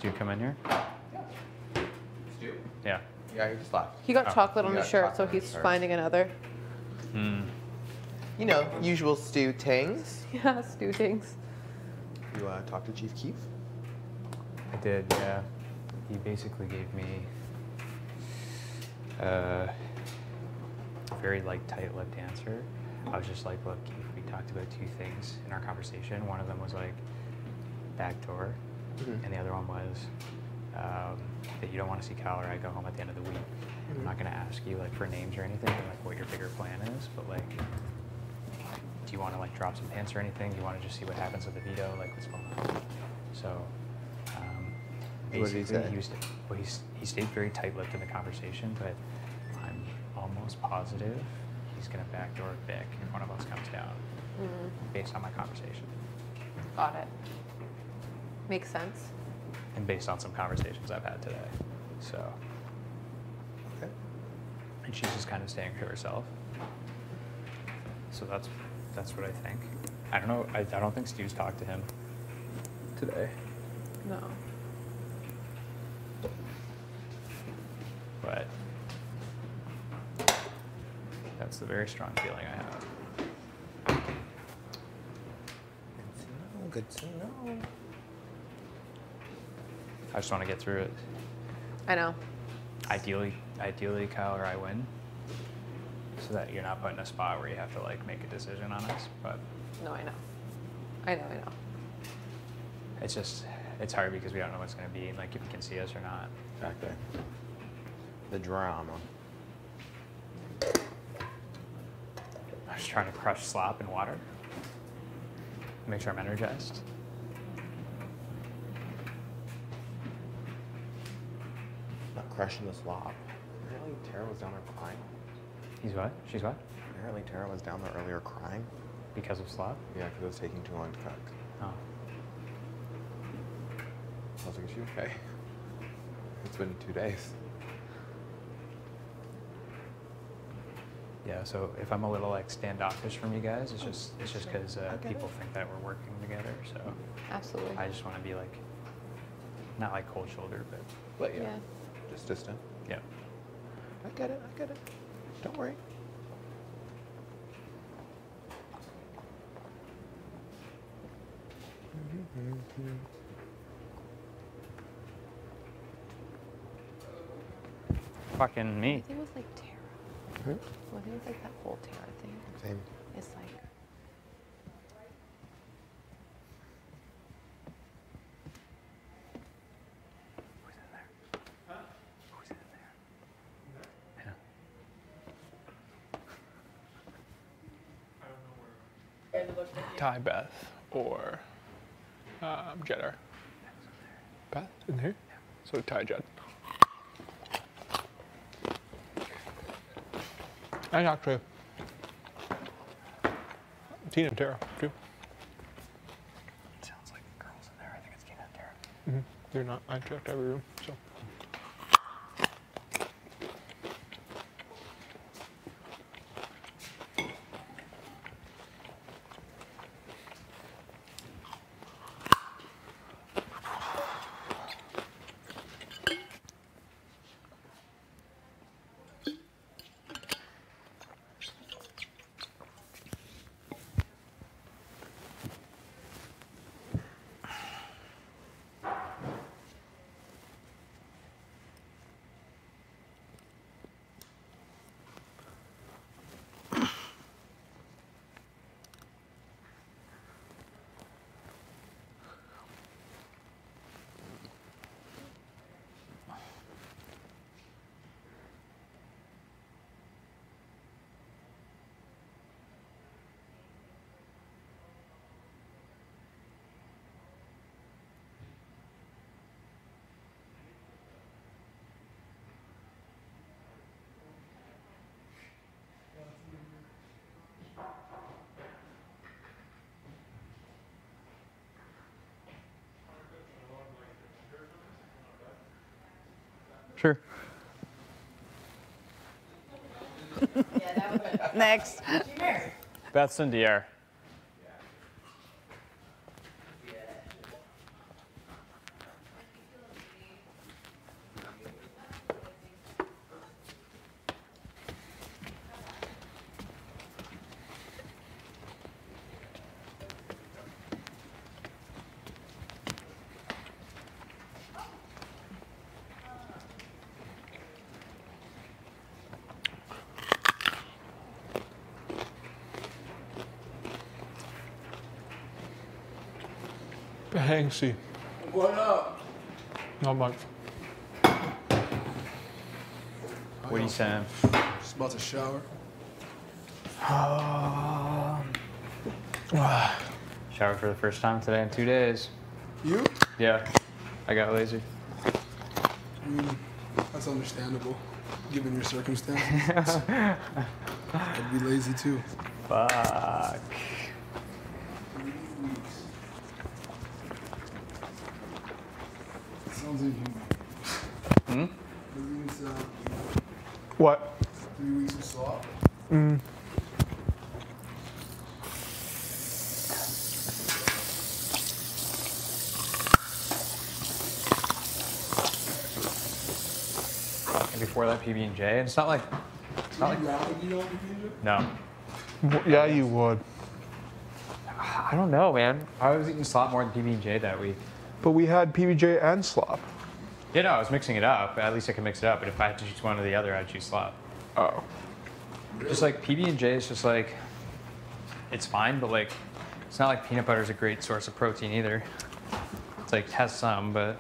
Stu come in here? Stu? Yeah. Yeah, he just left. He got chocolate on He his got shirt, so chocolate on his he's shirt. finding another. Hmm. You know, usual Stu tings. Yeah, Stu things. You talked to Chief Keef? I did, yeah. He basically gave me a very like tight-lipped answer. I was just like, look, Keith, we talked about two things in our conversation. One of them was like backdoor, and the other one was that you don't want to see Kyle or I go home at the end of the week. I'm not going to ask you like for names or anything, or, like what your bigger plan is, but like, do you want to like drop some hints or anything? Do you want to just see what happens with the veto? Like, what's going on? So, basically, he stayed very tight-lipped in the conversation, but I'm almost positive he's going to backdoor Vic if one of us comes down, based on my conversation. Got it. Makes sense. And based on some conversations I've had today. So. Okay. And she's just kind of staying to herself. So that's what I think. I don't know. I don't think Stu's talked to him today. No. But that's the very strong feeling I have. Good to know. I just want to get through it. I know. Ideally, Kyle or I win, so that you're not put in a spot where you have to like make a decision on us. But No, I know. I know. it's just, it's hard because we don't know what's going to be, like if you can see us or not. Exactly. The drama. I'm just trying to crush slop in water. Make sure I'm energized. Not crushing the slop. Apparently Tara was down there crying. He's what? She's what? Apparently Tara was down there earlier crying. Because of slop? Yeah, because it was taking too long to cook. Oh. I was like, is she okay? It's been 2 days. Yeah, so if I'm a little like standoffish from you guys, it's just because people think that we're working together. So Absolutely. I just want to be like, not like cold shoulder, but yeah, just distant. yeah. I get it. Don't worry. Fucking me. I think it was like Tara. Well, I think it's like that whole Tara thing. Same. It's like. Who's in there? Huh? Who's in there? Yeah. Ty Beth or Jedder. Beth in here? Yeah. So Ty Jed. And actually, Tina and Tara too. It sounds like girls in there. I think it's Tina and Tara. They're not. I checked every room, so. Sure. Next. Beth Sindier. Hanksy. What up? Not much. What are you saying? Just about to shower. Showered for the first time today in 2 days. You? Yeah, I got lazy. I mean, that's understandable, given your circumstances. I'd be lazy too. Fuck. 3 weeks. Sounds inhuman. Hmm? Doesn't even sound inhuman. What? 3 weeks of slop? And before that, PB&J. And it's not like. Would you rather be on vacation? No. Yeah, you would. I don't know, man. I was eating slop more than PB&J that week. But we had PBJ and slop. Yeah, no, I was mixing it up. At least I could mix it up. But if I had to choose one or the other, I'd choose slop. Oh. Just like PB&J is just like, it's fine, but like, it's not like peanut butter is a great source of protein either. It's like, it has some, but.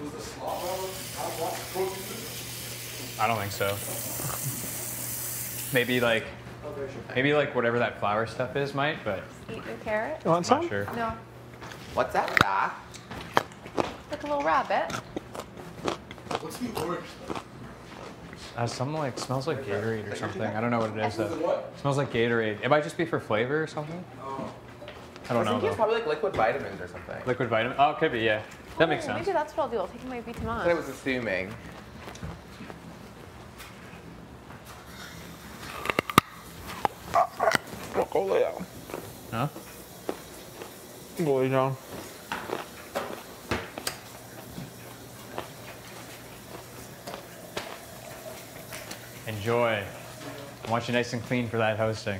Was the slop out of protein? I don't think so. Maybe like whatever that flour stuff is might, but Eat your carrot? You want I'm not some? sure. No. What's that, Doc? Like a little rabbit. What's the orange stuff? Something like, smells like Gatorade or something. I don't know what it is The though. what? Smells like Gatorade. It might just be for flavor or something. Oh. I don't know think it's though. probably like liquid vitamins or something. Liquid vitamin. Oh, it could be, yeah. That makes sense. Maybe that's what I'll do. I'll take my That's what I Vitamins. was assuming. Well, go lay down. Huh? Go lay down. Enjoy. I want you nice and clean for that hosting.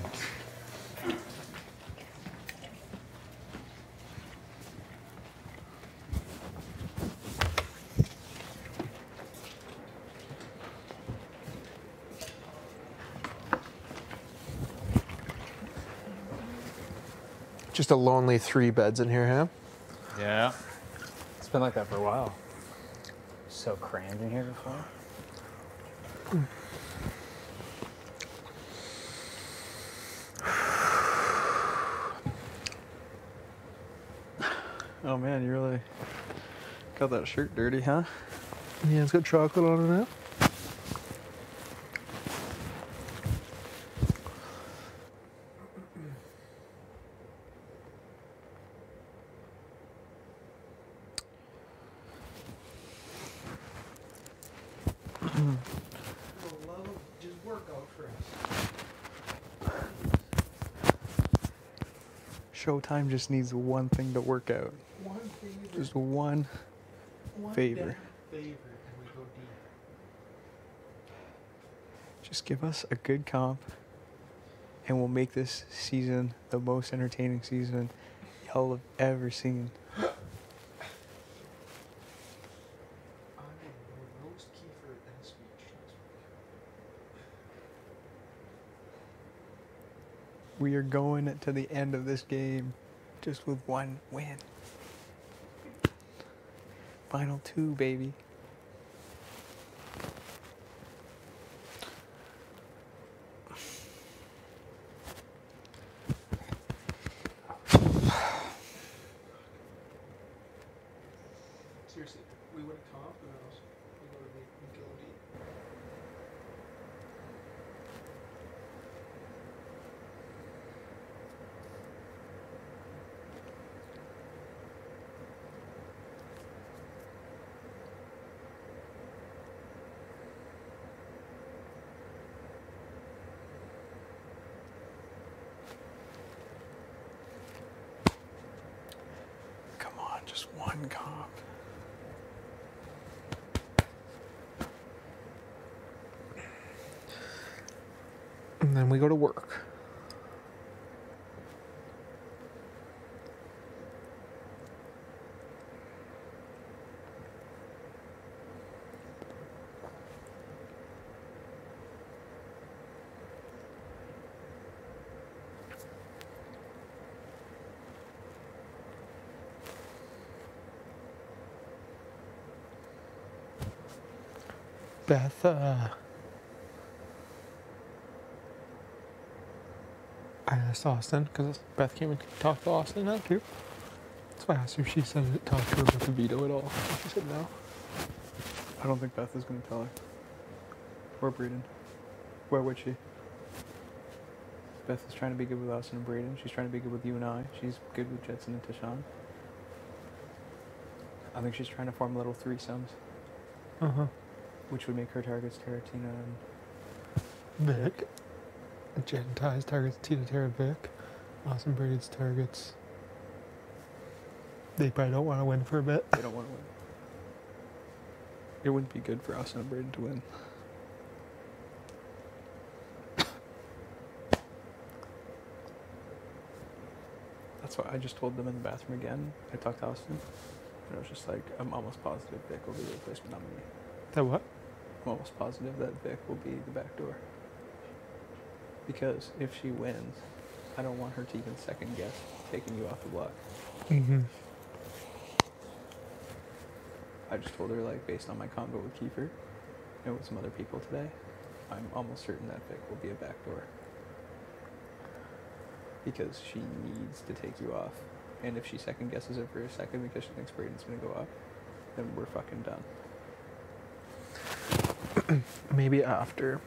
Just a lonely 3 beds in here, huh? Yeah. It's been like that for a while. So crammed in here before. Oh man, you really got that shirt dirty, huh? Yeah, it's got chocolate on it now. Just workout for us. Showtime just needs one thing to work out. One favor. Just one favor. damn favor, and we go deep. Just give us a good comp, and we'll make this season the most entertaining season y'all have ever seen. I will roast Kiefer in a speech next week. We are going to the end of this game just with one win. Final 2, baby. Seriously, we would have comped and else we go to deep and go deep. Come on, just one comp. And then we go to work. Beth, I asked Austin, because Beth came and talked to Austin now too. So I asked her if she said it, talked to her about the veto at all. And she said no. I don't think Beth is going to tell her. Or Braden. Where would she? Beth is trying to be good with Austin and Braden. She's trying to be good with you and I. She's good with Jetson and Tashawn. I think she's trying to form little threesomes. Uh-huh. Which would make her targets Taratina and... Vic. Jen and Ty's targets Tina, Tara, Vic. Austin Brady's targets. They probably don't want to win for a bit. They don't want to win. It wouldn't be good for Austin and Braden to win. That's why I just told them in the bathroom again. I talked to Austin. And I was just like, I'm almost positive Vic will be the replacement nominee. That what? I'm almost positive that Vic will be the back door. Because if she wins, I don't want her to even second guess taking you off the block. Mm-hmm. I just told her, like, based on my convo with Kiefer and with some other people today, I'm almost certain that Vic will be a back door. Because she needs to take you off. And if she second guesses it for a second because she thinks Braden's going to go up, then we're fucking done. Maybe after.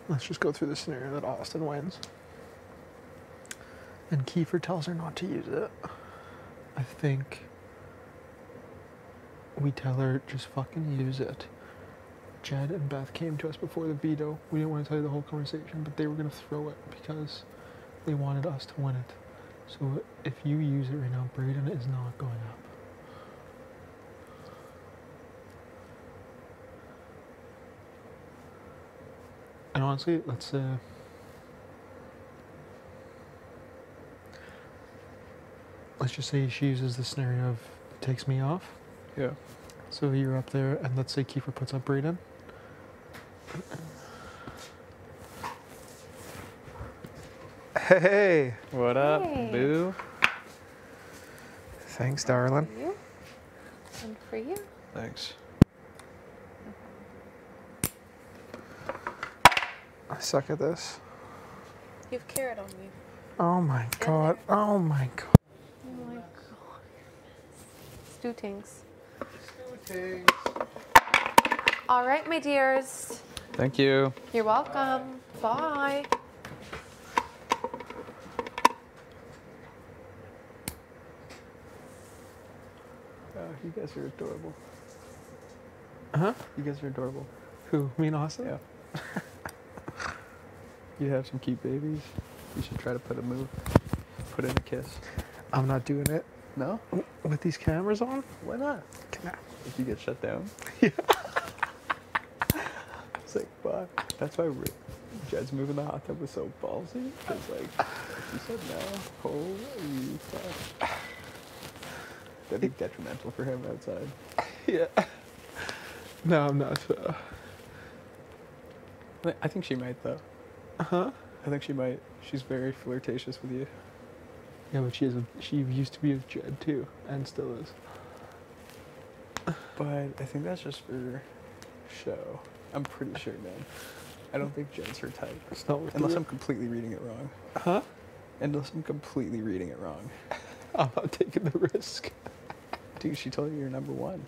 Let's just go through the scenario that Austin wins. And Kiefer tells her not to use it. I think we tell her just fucking use it. Jed and Beth came to us before the veto. We didn't want to tell you the whole conversation, but they were going to throw it because they wanted us to win it. So if you use it right now, Braden is not going up. And honestly, let's just say she uses the scenario of takes me off. Yeah. So you're up there, and let's say Kiefer puts up Braden. Hey! What up, Hey. boo? Thanks, darling. For you. And for you. Thanks. I suck at this. You've carrot on me. Oh my god. Oh my god. Oh my god. Stew tings. All right, my dears. Thank you. You're welcome. Bye. You guys are adorable. Huh? You guys are adorable. Who? Me and Austin? Yeah. You have some cute babies. You should try to put in a kiss. I'm not doing it. No? With these cameras on? Why not? Can I? If you get shut down. Yeah. It's like, fuck. That's why Jed's moving the hot tub was so ballsy. Because, like, if you said no, holy fuck. That'd be detrimental for him outside. Yeah. No, I'm not. I think she might, though. Huh? I think she might. She's very flirtatious with you. Yeah, but she used to be with Jed too, and still is. But I think that's just for show. I'm pretty sure, man. I don't think Jed's her type. It's not worth Unless it. I'm completely reading it wrong. Huh? Unless I'm completely reading it wrong. I'm not taking the risk. Dude, she told you you're number one.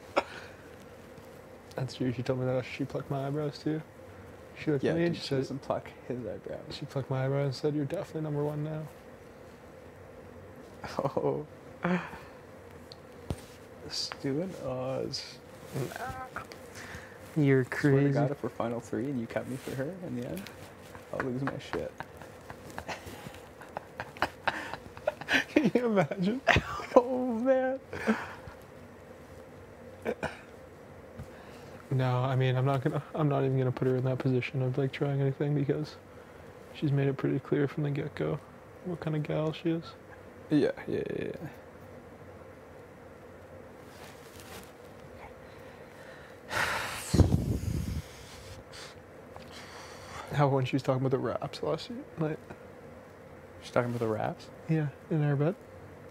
That's true. She told me that she plucked my eyebrows too. She looked Yeah, at me and dude, she she said, doesn't pluck his eyebrows. she plucked my eyebrows and said, "You're definitely number one now." Oh. Stu and Oz. You're Swear to crazy. God, if we're final three and you cut me for her in the end, I'll lose my shit. Can you imagine? Oh, man. No, I mean, I'm not even gonna put her in that position of like trying anything because she's made it pretty clear from the get-go what kind of gal she is. Yeah. How when she was talking about the raps last night? She's talking about the raps? Yeah, in our bed.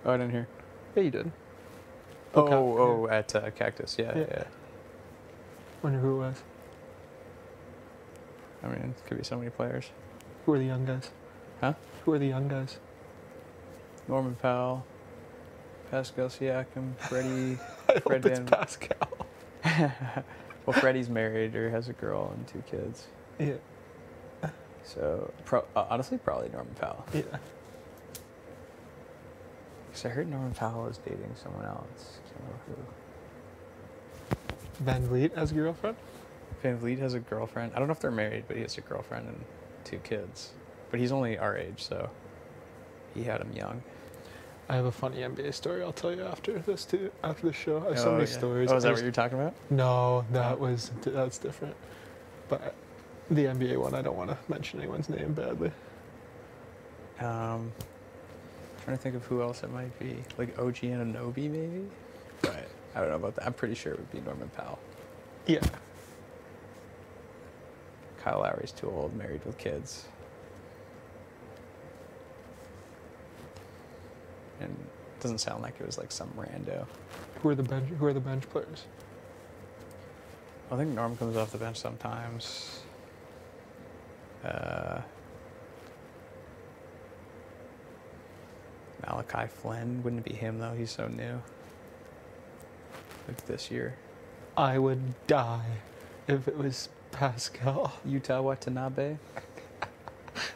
Oh, I didn't hear. Yeah, you did. Oh, at Cactus. Yeah. Wonder who it was. I mean, it could be so many players. Who are the young guys? Huh? Who are the young guys? Norman Powell, Pascal Siakam, Freddie. I Fred hope it's Van- Pascal. Well, Freddie's married or has a girl and 2 kids. Yeah. So, honestly, probably Norman Powell. Yeah. Because I heard Norman Powell is dating someone else. Can't remember who. Van Vliet as a girlfriend? Van Vliet has a girlfriend. I don't know if they're married, but he has a girlfriend and 2 kids. But he's only our age, so he had him young. I have a funny NBA story I'll tell you after this too. After the show, I have so many stories. Oh, is that what you're talking about? No, that's different. But the NBA one, I don't want to mention anyone's name badly. Trying to think of who else it might be. Like OG Anunoby, maybe? But I don't know about that. I'm pretty sure it would be Norman Powell. Yeah. Kyle Lowry's too old, married with kids. And it doesn't sound like it was like some rando. Who are the bench players? I think Norm comes off the bench sometimes. Malachi Flynn, wouldn't it be him though? He's so new. Like this year. I would die if it was Pascal. Utah Watanabe.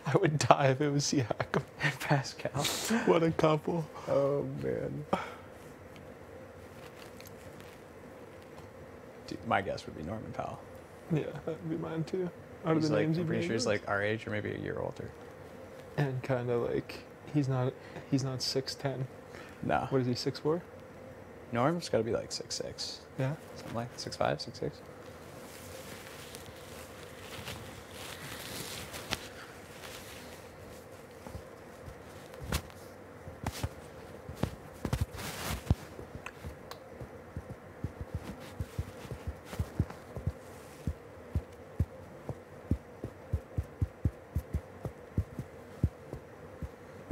I would die if it was Siakam. Pascal. What a couple. Oh man. Dude, my guess would be Norman Powell. Yeah, that would be mine too. Out of He's the like, names I'm you pretty named, sure he's like our age or maybe a year older. and kind of like he's not 6'10". Nah. What is he, 6'4"? Norm's got to be like 6'6", Yeah. something like 6'5", 6'6".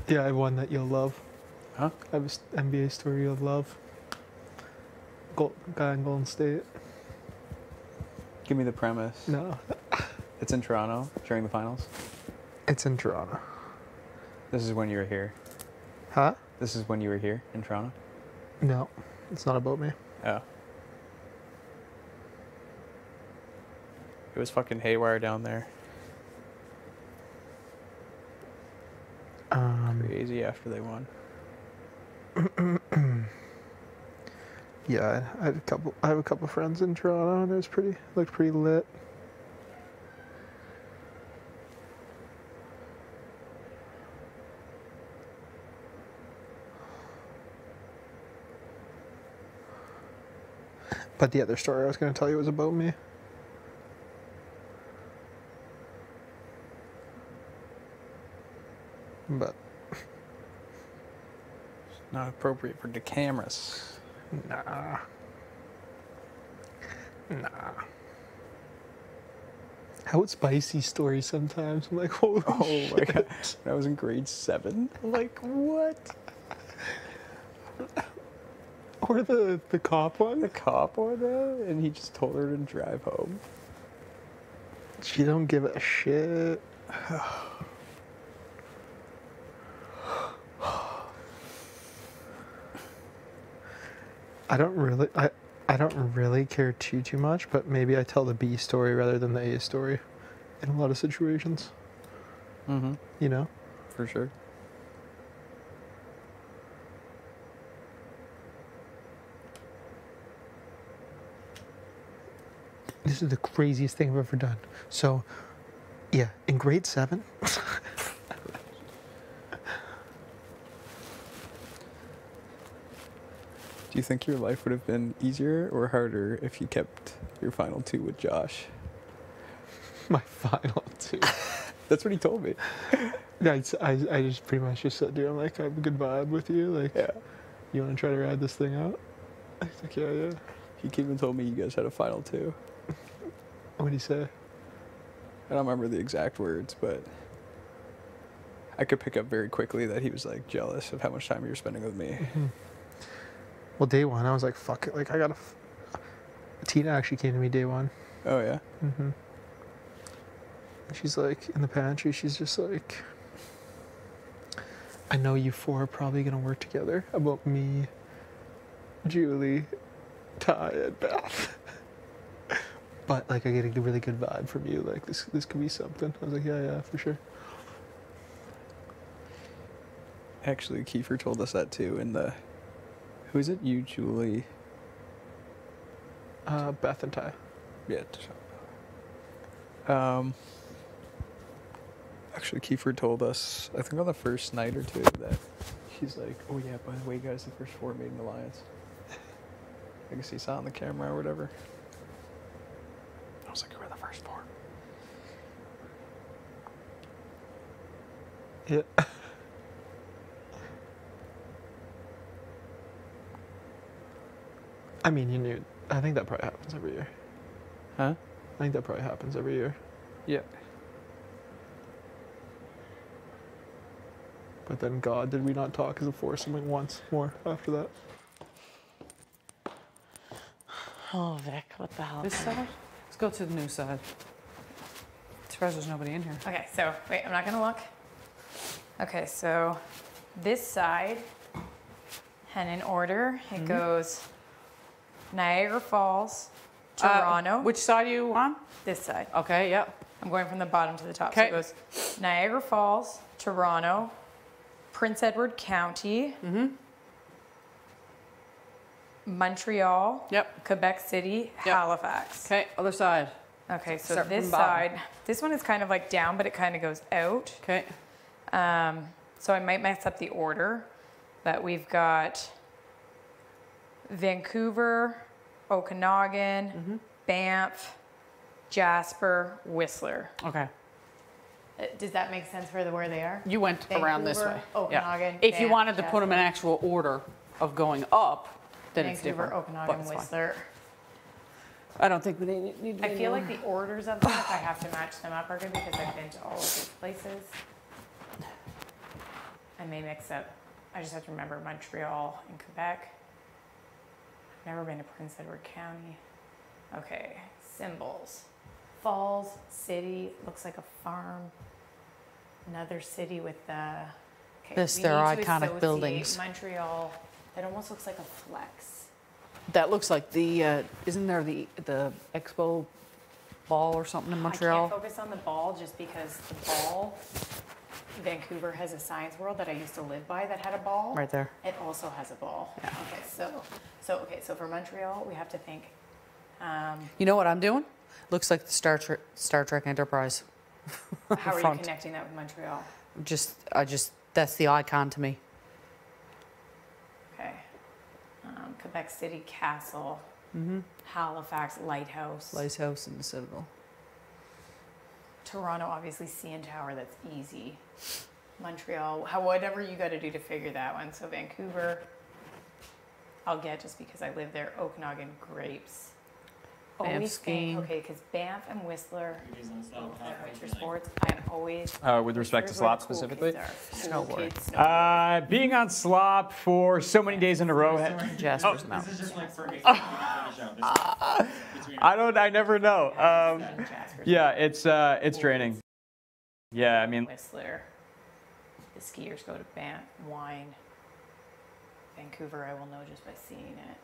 Yeah, I have one that you'll love. Huh? I have an NBA story you'll love. Guy in Golden State. Give me the premise. No, It's in Toronto during the finals. it's in Toronto. This is when you were here. Huh? This is when you were here in Toronto. No, it's not about me. Oh. It was fucking haywire down there. Crazy after they won. Yeah, I have a couple friends in Toronto, and it was looked pretty lit. But the other story I was going to tell you was about me. But Not appropriate for the cameras. nah. How it's spicy stories sometimes. I'm like, holy Oh shit. my god. When I was in grade 7. I'm like, what? Or the cop one. The cop or that? And he just told her to drive home. She don't give a shit. I don't really care too much, but maybe I tell the B story rather than the A story in a lot of situations. Mm-hmm. You know? For sure. This is the craziest thing I've ever done. So, yeah, in grade 7, Do you think your life would have been easier or harder if you kept your final 2 with Josh? my final 2. That's what he told me. I just pretty much just said to him, like, I have a good vibe with you. Like, Yeah. you want to try to ride this thing out? I was like, yeah. He came and told me you guys had a final 2. What did he say? I don't remember the exact words, but I could pick up very quickly that he was like jealous of how much time you were spending with me. Well, day 1, I was like, fuck it. Like, I gotta. Tina actually came to me day 1. Oh yeah. Mm-hmm. She's like, in the pantry, she's just like, I know you four are probably going to work together about me, Julie, Ty, and Beth. But, like, I get a really good vibe from you. Like, this could be something. I was like, yeah, for sure. Actually, Kiefer told us that too. In the, who is it? You, Julie. Beth and Ty. Yeah. Actually, Kiefer told us, I think on the first night or two, that he's like, oh yeah, by the way, guys, the first four made an alliance. I guess he saw it on the camera or whatever. I was like, who are the first four? Yeah. I mean, you knew. I think that probably happens every year. Huh? I think that probably happens every year. Yeah. But then, God, did we not talk as a foursome once more after that? Oh, Vic, what the hell? This side? Let's go to the new side. Surprised there's nobody in here. Okay, so wait, I'm not gonna look. Okay, so this side, and in order, it goes Niagara Falls, Toronto. Which side are you on? This side. Okay, yep. I'm going from the bottom to the top. Okay. So it goes Niagara Falls, Toronto, Prince Edward County, Montreal, Yep. Quebec City, Yep. Halifax. Okay, other side. Okay, so Start from this bottom. side, this one is kind of like down, but it kind of goes out. Okay. So I might mess up the order, but we've got Vancouver, Okanagan, Banff, Jasper, Whistler. Okay. Does that make sense for where they are? You went around this way. Vancouver, Okanagan, If you Banff, wanted to put them in Jasper. actual order of going up, then it's Vancouver, different. Okanagan, but it's fine. Whistler. I don't think we need to I feel like the orders of them, if I have to match them up, are good because I've been to all of these places. I may mix up. I just have to remember Montreal and Quebec. I've never been to Prince Edward County. Okay, symbols. Falls, city, looks like a farm. Another city with the. Okay, This, we they're need to iconic associate buildings. Montreal. That almost looks like a flex. That looks like the, isn't there the Expo ball or something in I Montreal? can't focus on the ball just because the ball, Vancouver has a science world that I used to live by that had a ball. Right there. It also has a ball. Yeah. Okay, so for Montreal, we have to think. You know what I'm doing? Looks like the Star Trek Enterprise. How are you front. connecting that with Montreal? That's the icon to me. Okay. Quebec City Castle, Halifax Lighthouse, Lighthouse and the Citadel. Toronto obviously CN Tower. That's easy. Montreal, whatever you got to do to figure that one. So Vancouver, I'll get just because I live there. Okanagan grapes. Banff Always skiing. think, okay, because Banff and Whistler, both have winter sports. I'm always. With respect to Whistler's where slop the cool specifically? kids are. Cool Snowboard. kids snowboard. Being on slop for so many days in a row. Jasper's Mountain. I never know. Jasper's Yeah, it's draining. Yeah, I mean, Whistler. The skiers go to Banff, wine. Vancouver, I will know just by seeing it.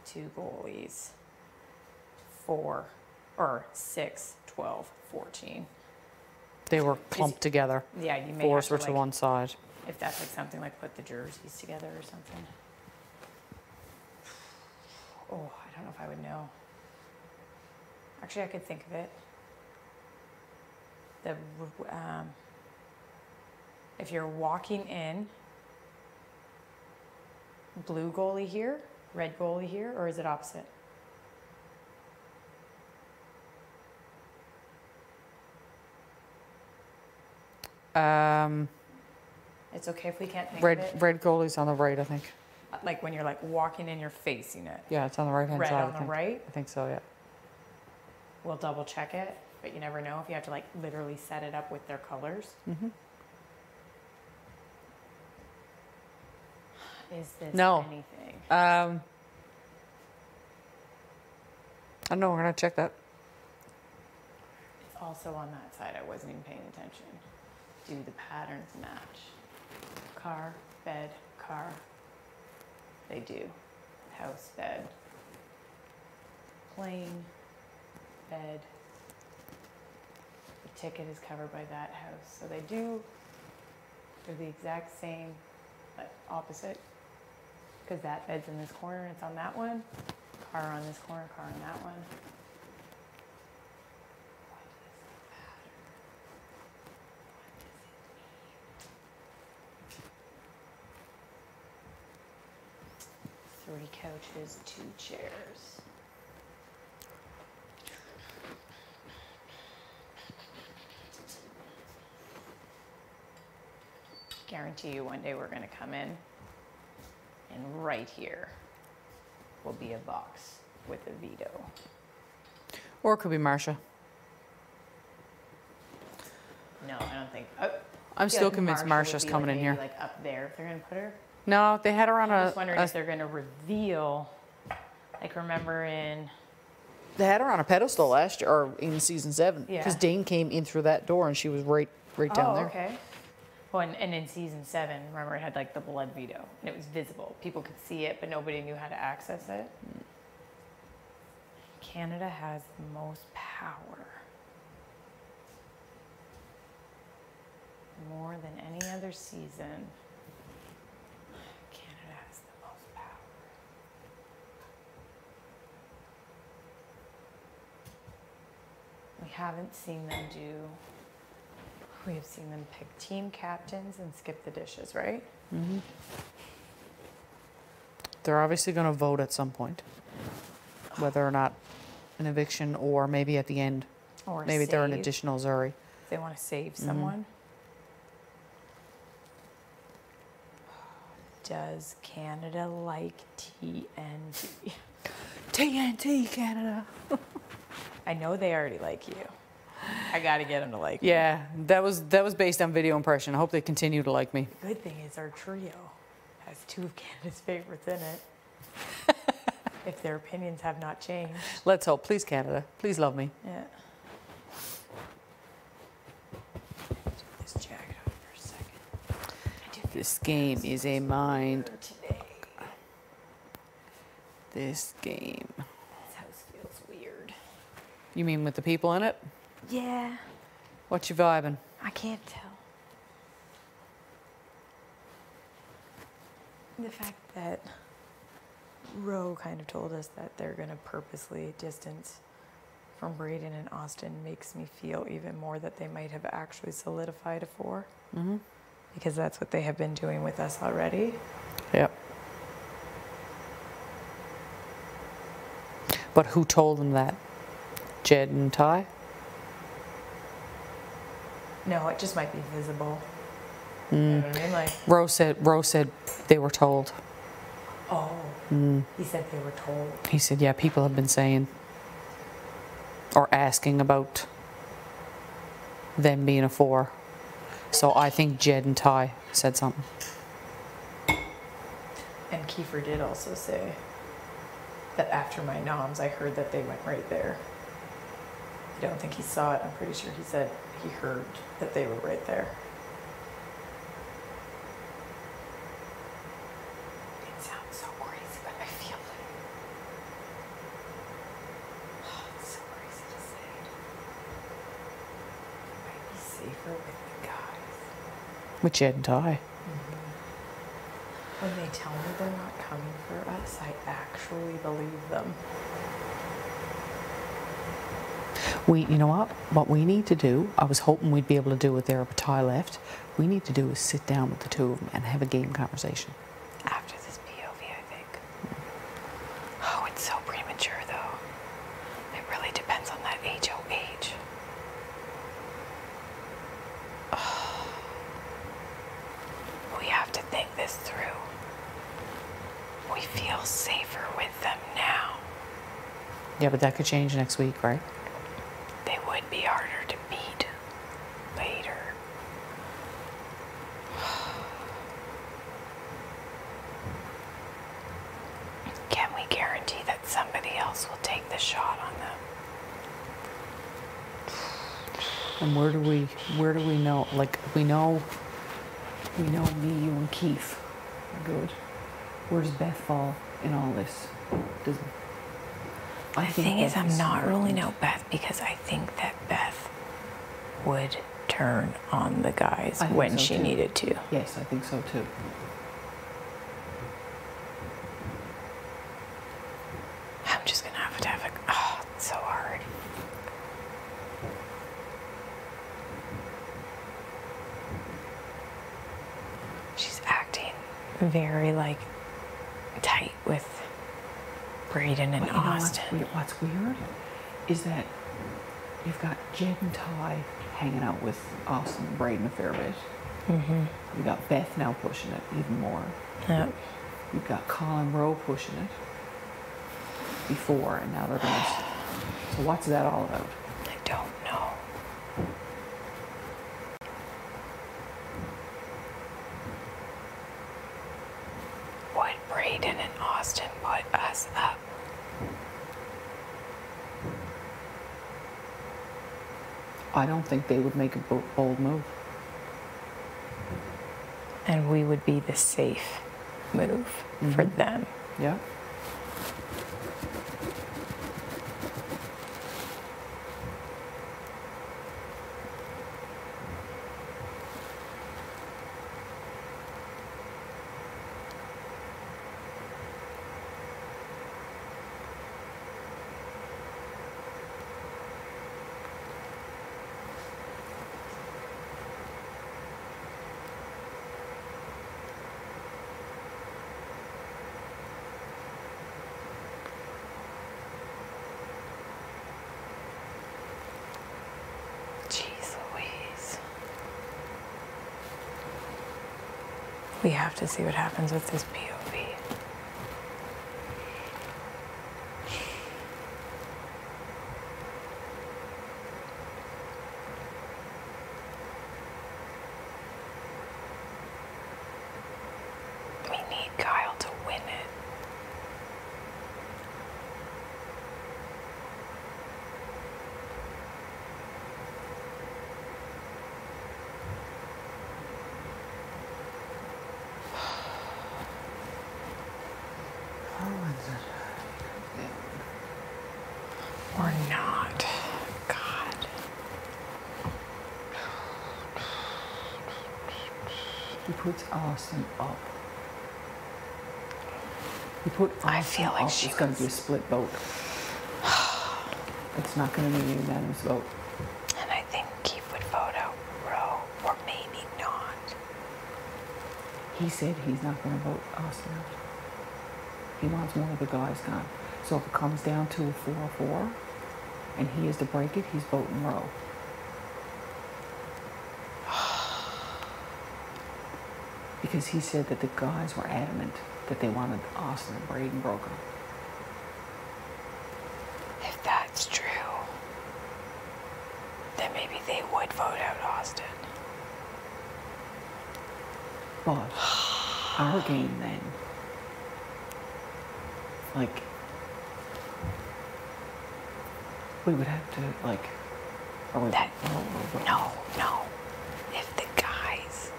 2 goalies, 4 or 6, 12, 14. They were clumped together. Yeah, you may Fours have were to to like, one side. if that's like something like put the jerseys together or something. Oh, I don't know if I would know. Actually, I could think of it. If you're walking in, blue goalie here, red goalie here, or is it opposite? It's okay if we can't think of it. Red goalie's on the right, I think. Like when you're like walking in, you're facing it. Yeah, it's on the right hand Red side. on the right? I think so, yeah. We'll double check it, but you never know if you have to like literally set it up with their colors. Mm-hmm. Is this No. anything? I don't know, we're gonna check that. It's also on that side. I wasn't even paying attention. Do the patterns match? Car, bed, car. They do. House, bed. Plane, bed. The ticket is covered by that house. So they do, they're the exact same, but opposite. Because that bed's in this corner and it's on that one. Car on this corner, car on that one. What does this matter? 3 couches, 2 chairs. Guarantee you one day we're going to come in and right here will be a box with a veto. Or it could be Marsha. No, I don't think. I'm still convinced Marsha's would be coming like in here. maybe like up there if they're going to put her. No, they had her on I'm a. just wondering if they're going to reveal. Like remember in. They had her on a pedestal last year, or in season 7, Yeah. because Dane came in through that door and she was right down there. Okay. Well, and in season 7, remember it had like the blood veto, and it was visible. People could see it, but nobody knew how to access it. Canada has the most power. More than any other season, Canada has the most power. We haven't seen them do. We have seen them pick team captains and skip the dishes, right? Mm-hmm. They're obviously going to vote at some point, whether or not an eviction or maybe at the end. Or Maybe they're an save. additional Zuri. They want to save someone. Does Canada like TNT? TNT Canada. I know they already like you. I got to get them to like me. Yeah, that was based on video impression. I hope they continue to like me. The good thing is our trio has 2 of Canada's favorites in it. If their opinions have not changed. Let's hope. Please, Canada. Please love me. Yeah. This jacket off for a second. This game is a mind. Today. This game. This house feels weird. You mean with the people in it? Yeah. What you vibing? I can't tell. The fact that Roe kind of told us that they're going to purposely distance from Braden and Austin makes me feel even more that they might have actually solidified a 4. Mm-hmm. Because that's what they have been doing with us already. Yep. But who told them that? Jed and Ty? No, it just might be visible. You know what I mean? Like, Rose said they were told. oh, he said they were told. He said, yeah, people have been saying or asking about them being a 4. So I think Jed and Ty said something. And Kiefer did also say that after my noms, I heard that they went right there. I don't think he saw it. I'm pretty sure he said he heard that they were right there. It sounds so crazy, but I feel it. safer with the guys. With Jed and Ty. When they tell me they're not coming for us, I actually believe them. You know what we need to do, I was hoping we'd be able to do it there, but Ty left. We need to do is sit down with the two of them and have a game conversation. After this POV, I think. Oh, it's so premature though. It really depends on that HOH. Oh. We have to think this through. We feel safer with them now. Yeah, but that could change next week, right? They would be harder to beat later. Can we guarantee that somebody else will take the shot on them? And where do we know? Like, we know me, you, and Keith are good. Where does Beth fall in all this? The thing is, I'm not ruling out Beth because I think that Beth would turn on the guys when she needed to. Yes, I think so too. I'm just gonna have to have a. Oh, it's so hard. She's acting very like tight with Braden and Austin. What's weird is that you've got Jed and Ty hanging out with Austin and Braden a fair bit. Mm-hmm. You got Beth now pushing it even more. Yep. You've got Colin Rowe pushing it before, and now they're gonna. So what's that all about? I don't know. Would Braden and Austin put us up? I don't think they would make a bold move. And we would be the safe move for them. Yeah. Jeez Louise. We have to see what happens with this POV. We need Kyle to win it. Or not. God. He puts Austin up. He put Austin I feel like up. she It's going to be a split vote. It's not going to be a unanimous vote. And I think Keith would vote out Roe, or maybe not. He said he's not going to vote Austin out. He wants one of the guys gone. So if it comes down to a 4-4, and he is to break it, he's voting Roe. Because he said that the guys were adamant that they wanted Austin and Braden broken. If that's true, then maybe they would vote out Austin. But our game then, like, we would have to, like, or we, That, or- no. If the guys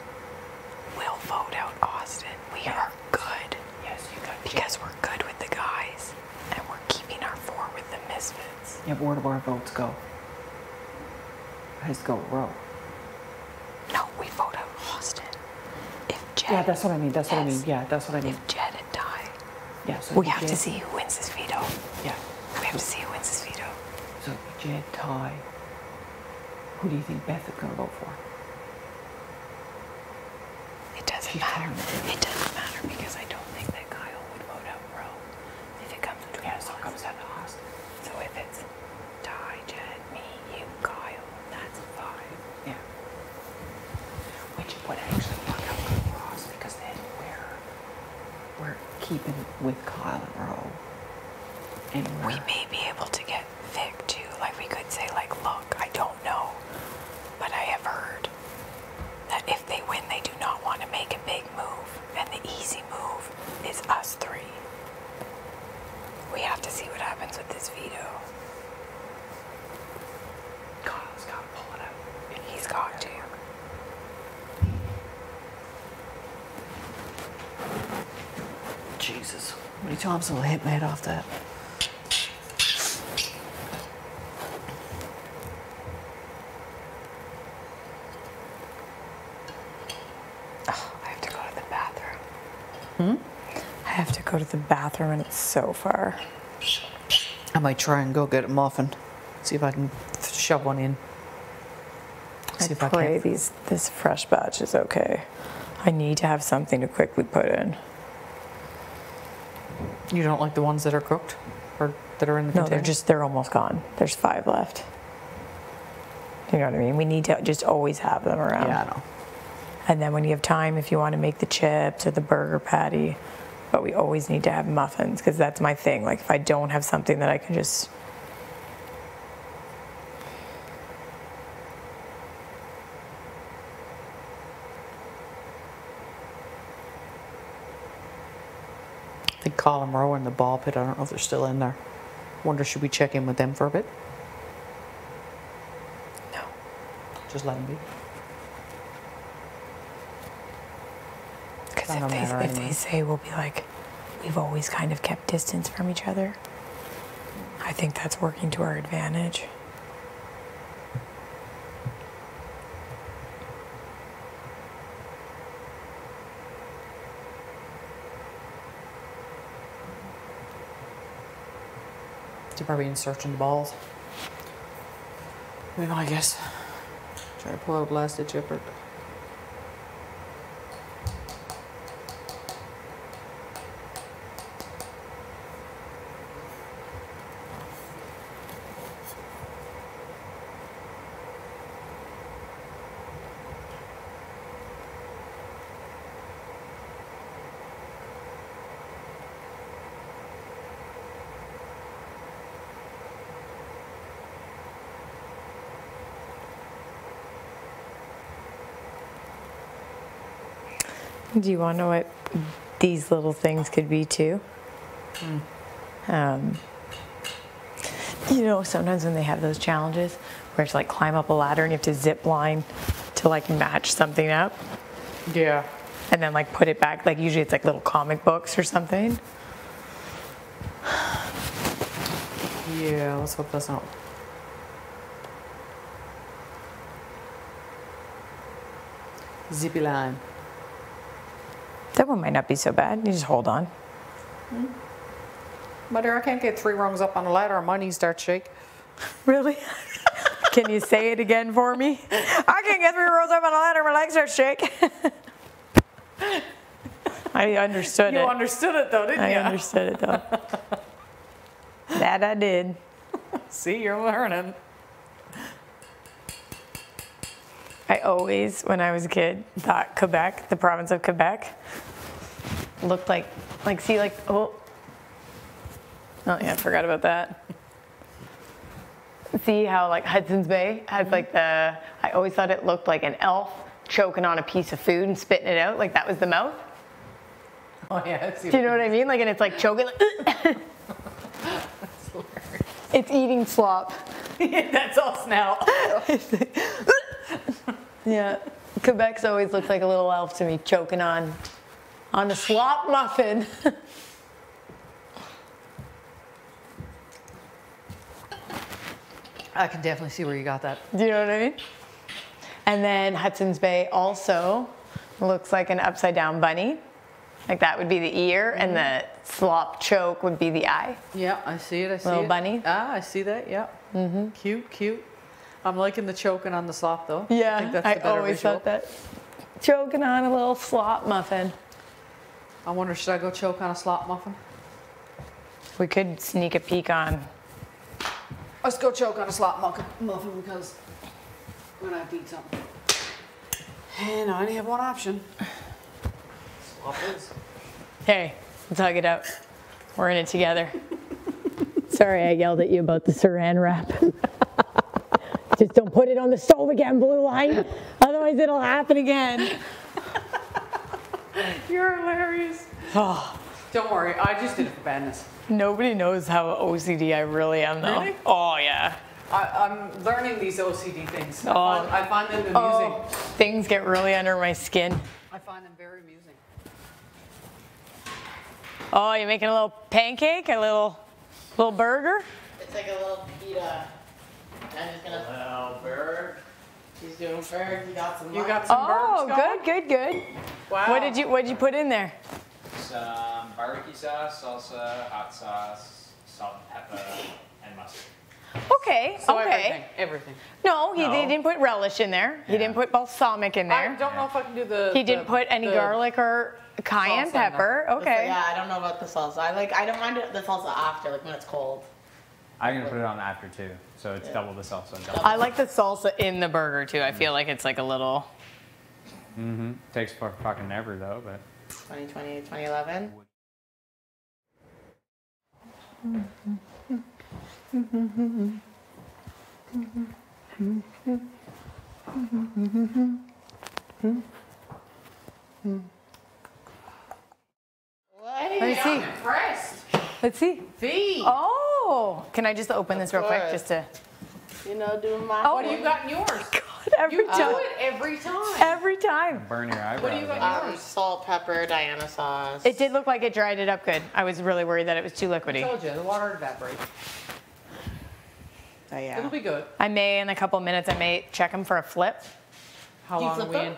will vote out Austin, we are good. Yes, you got Because we're good with the guys, and we're keeping our 4 with the misfits. Yeah, but where do our votes go? It has to go Roe. we vote out Austin. If Jed, Yeah, that's what I mean. That's what I mean. Yeah, that's what I mean. if Jed and Ty, Yeah, so we it'd be have to Jed- see who wins this veto. Yeah. We have to see who wins this veto. So Jed, Ty. Who do you think Beth is gonna vote for? It doesn't matter. It doesn't matter because I don't think that Kyle would vote out Ro if it comes between us. So it comes down to Austin. So if it's Ty, Jed, me, you, Kyle, that's 5. Yeah. Which would actually work out good for us because then we're keeping with Kyle and Ro. And We may be able to get Vic too. Like we could say, like, look, I don't know, but I have heard that if they win, they do not want to make a big move, and the easy move is us 3. We have to see what happens with this veto. Kyle's got to pull it out. He's got to. Jesus. How many times will I hit my head off that? Oh, I have to go to the bathroom. I have to go to the bathroom and it's so far. I might try and go get a muffin. See if I can shove one in. See if I Pray can. this fresh batch is okay. I need to have something to quickly put in. You don't like the ones that are cooked? Or that are in the No, container? they're almost gone. There's 5 left. You know what I mean? We need to just always have them around. Yeah, I know. And then when you have time, if you want to make the chips or the burger patty, but we always need to have muffins because that's my thing. Like if I don't have something that I can just. I think Colin Rowe and the ball pit, I don't know if they're still in there. Wonder, should we check in with them for a bit? No. Just let them be. Because Doesn't matter if they anyway. say, we'll be like, we've always kind of kept distance from each other. I think that's working to our advantage. They're probably inserting the balls. Well, I guess. Try to pull out last ditch effort. Do you want to know what these little things could be too? You know, sometimes when they have those challenges where it's like climb up a ladder and you have to zip line to like match something up Yeah. and then like put it back. Like usually it's like little comic books or something. Yeah, let's hope that's not. Zippy line. That one might not be so bad. You just hold on. But I can't get 3 rungs up on a ladder and my knees start to shake. Really? Can you say it again for me? I can't get 3 rows up on a ladder, my legs start to shake. I understood it. You understood it though, didn't I you? understood it though. That I did. See, you're learning. I always, when I was a kid, thought Quebec, the province of Quebec, looked like see, like, oh yeah, I forgot about that. See how like Hudson's Bay has like I always thought it looked like an elf choking on a piece of food and spitting it out, like that was the mouth. Oh yeah. Do you know what I mean? Like, and it's like choking. Like, it's eating slop. That's us now. Yeah, Quebec's always looked like a little elf to me, choking on a slop muffin. I can definitely see where you got that. Do you know what I mean? And then Hudson's Bay also looks like an upside down bunny. Like that would be the ear, and the slop choke would be the eye. Yeah, I see it. I see Little it. bunny. Ah, I see that. Yeah. Mm-hmm. Cute, cute. I'm liking the choking on the slop though. Yeah, I think that's the better always visual. thought that. Choking on a little slop muffin. I wonder, should I go choke on a slop muffin? We could sneak a peek on. Let's go choke on a slop muffin because we're gonna have to eat something. And I only have one option. Slop is. Hey, let's hug it out. We're in it together. Sorry, I yelled at you about the saran wrap. Just don't put it on the stove again, Blue Line. Otherwise, it'll happen again. You're hilarious. Don't worry, I just did it for badness. Nobody knows how OCD I really am, though. Really? Oh, yeah. I'm learning these OCD things. Oh. I find them amusing. Oh, things get really under my skin. I find them very amusing. Oh, you're making a little pancake, a little burger? It's like a little pita. I'm just gonna. Well, Berg. He's doing Berg. He got some. You got some Oh, burgers going? good. Wow. What did you put in there? Some barbecue sauce, salsa, hot sauce, salt and pepper, and mustard. Okay, So okay. everything. No, he No. didn't put relish in there. He Yeah. didn't put balsamic in I there. don't know if I can do the. He didn't put any garlic or cayenne salsa in there. pepper. Okay. Yeah, I don't know about the salsa. I don't mind the salsa after, like when it's cold. I'm gonna put it on after too, so it's double the salsa and double. I like the salsa in the burger too. I feel like it's like a little. Mm-hmm. Takes for fucking ever though, but. 2020, 2011. Let me see. Impressed. Let's see. V. Oh, can I just open this real quick course. just to? You know, doing my. Oh, What do you got in yours? God, every You time. do it every time. Every time. Burn your eyebrows. What do you got in yours? Salt, pepper, Diana sauce. It did look like it dried it up good. I was really worried that it was too I liquidy. told you, the water evaporates. Oh, yeah. It'll be good. I may, in a couple minutes, I may check them for a flip. How You long are flip we them? in?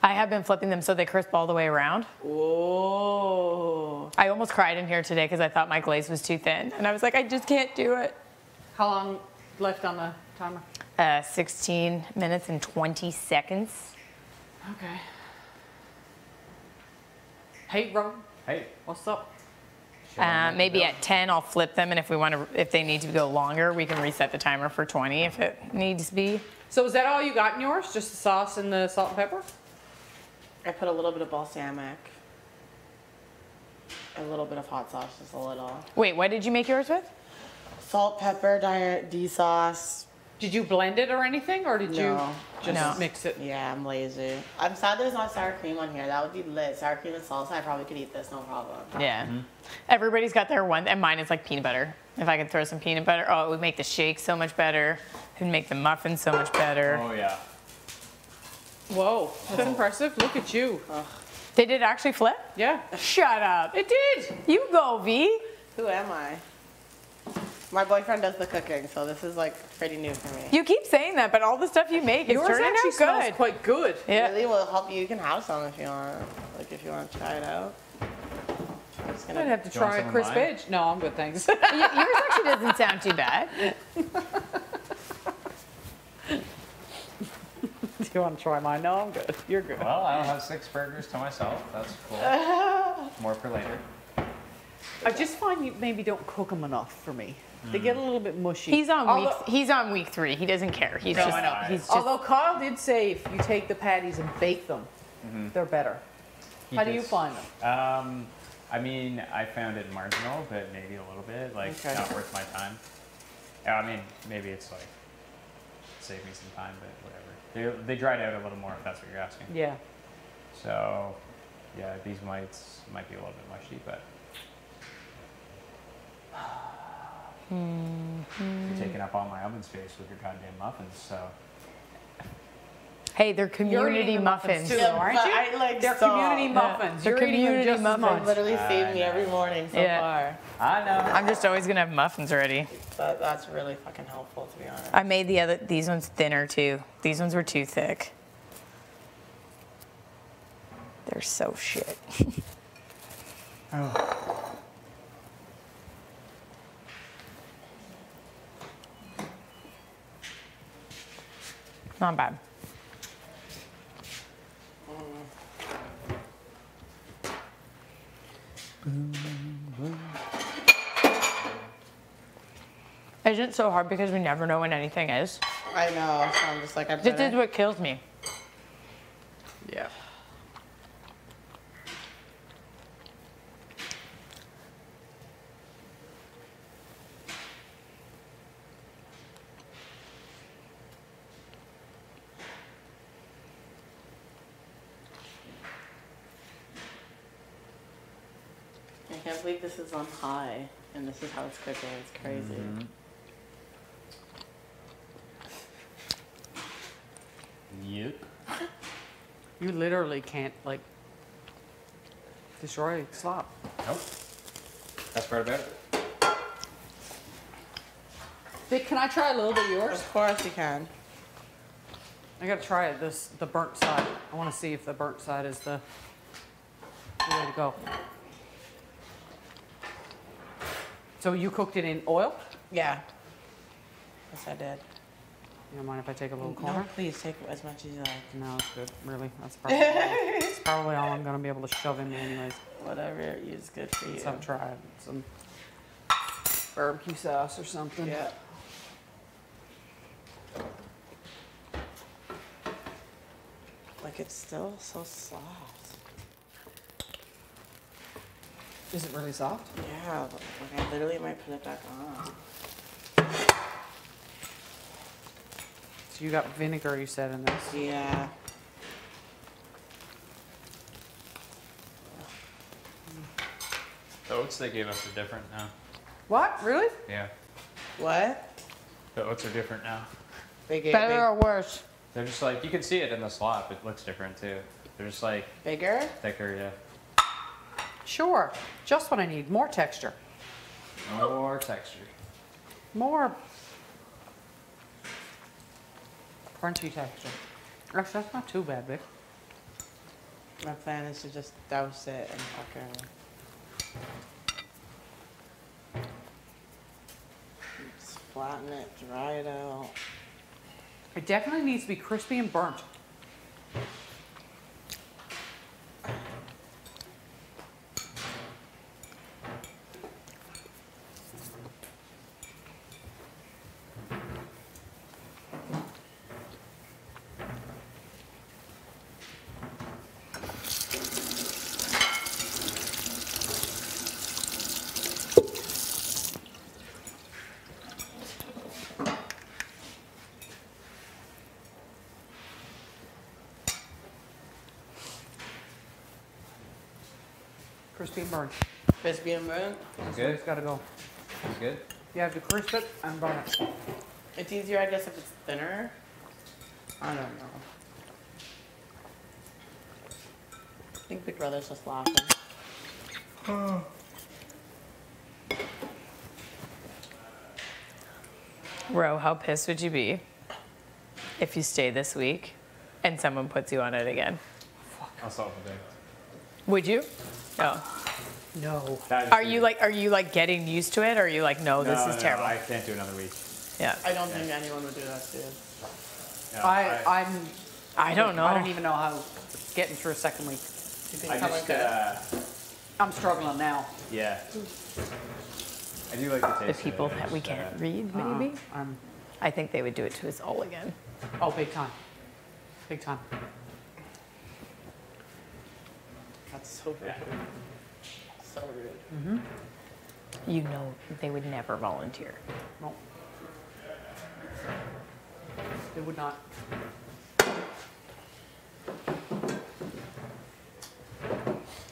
I have been flipping them so they crisp all the way around. Whoa. I almost cried in here today because I thought my glaze was too thin. And I was like, I just can't do it. How long left on the timer? 16 minutes and 20 seconds. Okay. Hey, Ro. Hey. What's up? Maybe at 10, I'll flip them. And if they need to go longer, we can reset the timer for 20 if it needs to be. So is that all you got in yours? Just the sauce and the salt and pepper? I put a little bit of balsamic. A little bit of hot sauce, just a little. Wait, what did you make yours with? Salt, pepper, D sauce. Did you blend it or anything, or did you No. just No. mix it? Yeah, I'm lazy. I'm sad there's not sour cream on here. That would be lit. Sour cream and salsa, I probably could eat this, no problem. Yeah. Everybody's got their one, and mine is like peanut butter. If I could throw some peanut butter, oh, it would make the shake so much better. It would make the muffins so much better. Oh yeah. Whoa, that's impressive. Look at you. Did it actually flip? Yeah, Shut up. it did. You go, V. Who am I? My boyfriend does the cooking, so this is like pretty new for me. You keep saying that, but all the stuff you make is Yours turning actually out smells good. quite good. Yeah. Really will help you. You can have some if you want. Like if you want to try it out. I'm just I'd gonna. have to Do you want try a some of crisp mine? edge. No, I'm good, thanks. Yours actually doesn't sound too bad. Do you want to try mine? No, I'm good. You're good. Well, I don't have 6 burgers to myself. That's cool. More for later. I just find you maybe don't cook them enough for me. They get a little bit mushy. He's on Although- week 3. He doesn't care. He's No, just I know. he's just Although Kyle did say if you take the patties and bake them, they're better. He How do you just- find them? I mean, I found it marginal, but maybe a little bit, like Okay. not worth my time. Yeah, I mean, maybe it's like save me some time, but whatever. They dried out a little more if that's what you're asking. Yeah. So, yeah, these might be a little bit mushy, but you're taking up all my oven space with your goddamn muffins. So Hey, they're community eating the muffins. too, Yeah, aren't but you? I, like, They're stop. community muffins. They're You're eating them community just as muffins. much. They literally save me every morning so far. I know. I'm just always gonna have muffins ready. But that's really fucking helpful, to be honest. I made these ones thinner too. These ones were too thick. They're so shit. Not bad. Isn't it so hard because we never know when anything is? I know, so I'm just like, I This better. is what kills me. Yeah. I can't believe this is on high, and this is how it's cooking. It's crazy. Yep. You literally can't, like, destroy slop. Nope. That's part about it. Vic, can I try a little bit of yours? Of course you can. I gotta try it, the burnt side. I wanna see if the burnt side is the way to go. So you cooked it in oil? Yeah. Yes, I did. You don't mind if I take a little No, corner? please take as much as you like. No, it's good. Really, that's probably all I'm gonna be able to shove in me anyways. Whatever is good for you. Let's have a try. Some barbecue sauce or something. Yeah. Like, it's still so soft. Is it really soft? Yeah, like I literally might put it back on. So you got vinegar, you said, in this. Yeah. The oats they gave us are different now. What? Really? Yeah. What? The oats are different now. They gave Better or worse? They're just like, you can see it in the slop. It looks different too. They're just like bigger? thicker, yeah. Sure. Just what I need. More texture. More texture. More crunchy texture. Actually, that's not too bad, Vic. My plan is to just douse it and fucking just flatten it, dry it out. It definitely needs to be crispy and burnt. Crispy and burnt. Crispy and burnt? That's Good. where it's gotta go. That's good. You have to crisp it and burn it. It's easier, I guess, if it's thinner. I don't know. I think Big Brother's just laughing. Ro, how pissed would you be if you stay this week and someone puts you on it again? I'll solve the thing. Would you? Oh. No. Are you like getting used to it, or are you like, no, this is terrible? I can't do another week. Yeah. I don't think anyone would do that, dude. No, I don't know. I don't even know how getting through a second week. You think I someone just, could? I'm struggling now. yeah. I do like the The taste. people of it. that we Just, can't read, maybe. I'm, I think they would do it to us all again. oh, big time. Big time. That's so rude. So rude. You know, they would never volunteer. No. They would not.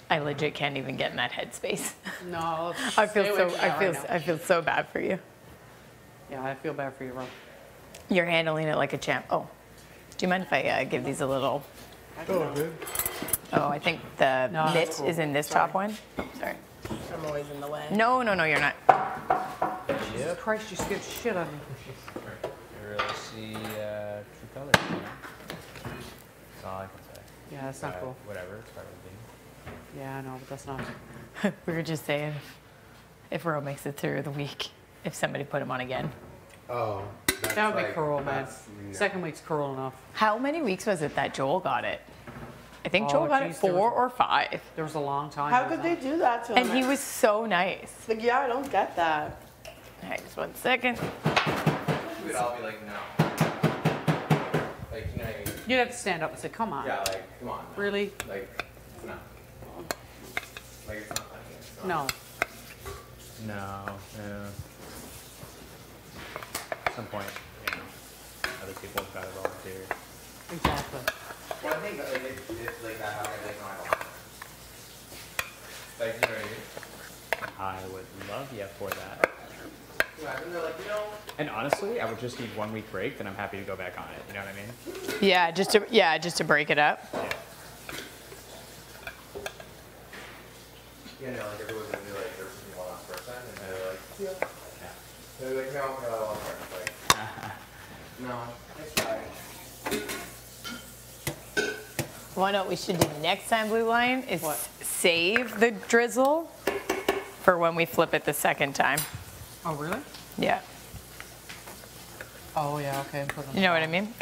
I legit can't even get in that headspace. No. I feel stay away so. from I that feel. right now. I feel so bad for you. Yeah, I feel bad for you, Ro. You're handling it like a champ. Oh, Do you mind if I give these a little? Oh, good. Oh, I think the No, mitt that's cool. is in this top one. Sorry. I'm always in the way. No, you're not. Jesus Christ, you scared the shit out of me. You really see true colors. You know? That's all I can say. Yeah, that's not cool. Whatever, it's part of the game. Yeah, I know, but that's not. We were just saying if Ro makes it through the week, if somebody put him on again. Oh. That's That would be like- cruel, man. that's- no. Second week's cruel enough. How many weeks was it that Joel got it? I think Oh, Joel got it geez, there 4 was- or 5. There was a long time. How wasn't could they there? do that to him? And he was so nice. Like, yeah, I don't get that. All right, just 1 second. We'd all be like, no. Like, you know what I mean? You'd have to stand up and say, come on. Yeah, like, come on. No. Really? Like, no. Like, it's not funny. It's not. No. No, yeah. At some point, you know, other people have got to volunteer. Exactly. Well, I think that, like, it's like that happened, like, no, I don't. Like, you know what I mean? I would love you for that. Yeah, and they're like, you know. And honestly, I would just need 1 week break, then I'm happy to go back on it. You know what I mean? Yeah, just to break it up. Yeah. You know, like, everyone's gonna be like, there's one last person, and they're like, yeah. They're like, no, we're not all friends. Like, no, nice try. Well, what we should do next time, Blue Line, is What? save the drizzle for when we flip it the second time. Oh, really? Yeah. Oh, yeah, okay. Put them You know what I down. mean?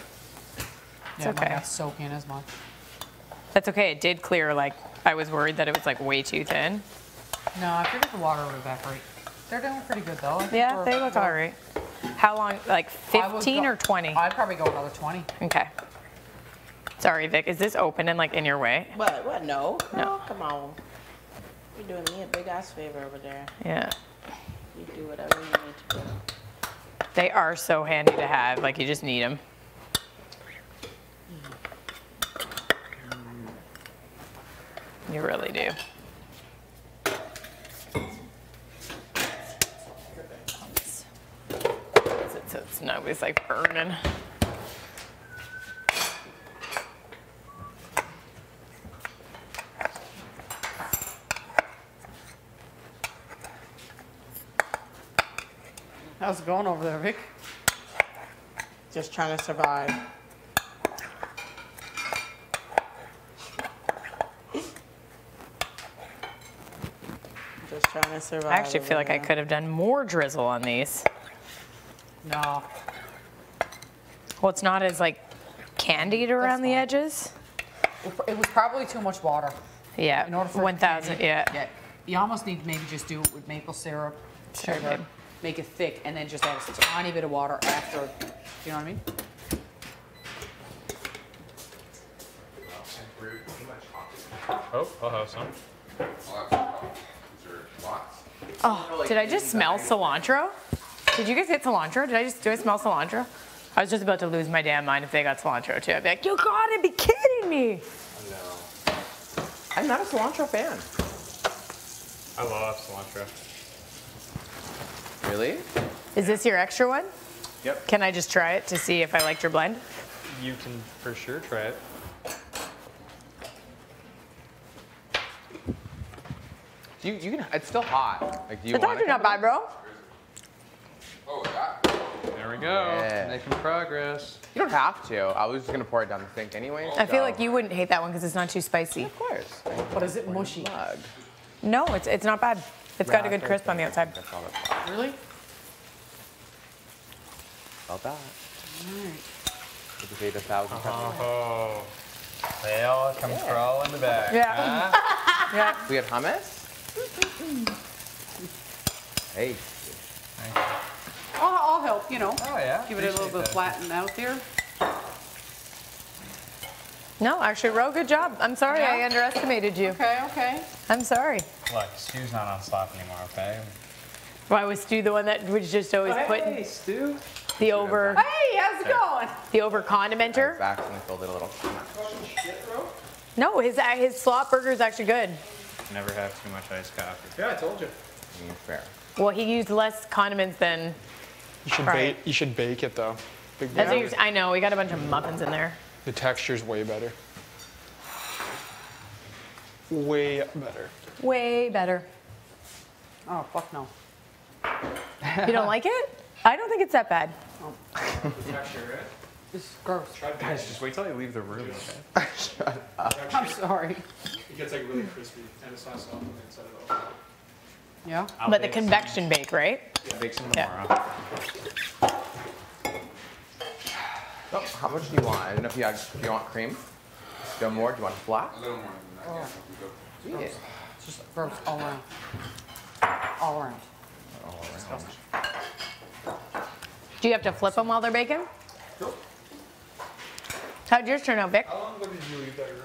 Yeah, it might okay. not soak in as much. That's okay. It did clear. Like, I was worried that it was like way too thin. No, I figured the water would evaporate. They're doing pretty good, though. I think Yeah, we're- they look we're- all right. How long? Like I would 15 go- or 20? I'd probably go another 20. Okay. Sorry, Vic. Is this open and like in your way? What? No. No. Come on. You're doing me a big ass favor over there. Yeah. You do whatever you need to do. They are so handy to have. Like, you just need them. You really do. So it's not always like burning. How's it going over there, Vic? Just trying to survive. Just trying to survive. I actually feel over like I here. could have done more drizzle on these. No. Well, it's not as like candied around the fine. edges. It was probably too much water. Yeah, In order for it to 1,000, candy. yeah. You almost need to maybe just do it with maple syrup, Sorry, sugar, babe. make it thick, and then just add a tiny bit of water after. Do you know what I mean? And brewed too much coffee. Oh, I'll have some. Oh, did I just smell cilantro? Did you guys get cilantro? Do I smell cilantro? I was just about to lose my damn mind if they got cilantro too. I'd be like, you gotta be kidding me. No. I'm not a cilantro fan. I love cilantro. Really? Is this your extra one? Yep. Can I just try it to see if I liked your blend? You can for sure try it. You can. It's still hot. Like, do you It's want actually not bad, bro. Oh, yeah. There we go. Yeah. Making progress. You don't have to. I was just gonna pour it down the sink anyway. I feel so- like you wouldn't hate that one because it's not too spicy. Of course. But is it mushy? Mug. No, it's not bad. It's got a good crisp on the outside. That's all that's Really? about that. Alright. Did you say the 1,000 customers? Oh, they all come crawling the back. Yeah. Yeah. We had hummus? Hey. I'll help, you know. Oh yeah. Give it a little bit flattened out there. No, actually, Ro, good job. I'm sorry I Yeah? underestimated you. Okay, okay. I'm sorry. Look, Stu's not on slop anymore, okay? Why was Stu the one that was just always putting Stu. the over Hey, how's it going? the over condimenter? I've accidentally filled it a little. No, his slop burger is actually good. Never have too much iced coffee. Yeah, I told you. Fair. Well, he used less condiments than You should Right. bake it though. Big That's deal. what I know. We got a bunch of muffins in there. The texture's way better. Way better. Way better. Oh, fuck no. You don't like it? I don't think it's that bad. This is gross. Guys, just wait till I leave the room. I'm sorry. It gets like really crispy and it's not soft on the inside at all. Yeah? But the convection bake, right? I'll bake some Yeah. tomorrow. Oh, how much do you want? I don't know if do you want cream? Do you want more? Do you want flat? A little more than that. Yeah. It's just gross all around. All around. Do you have to flip them while they're baking? How'd yours turn out, Vic? How long did you leave that room?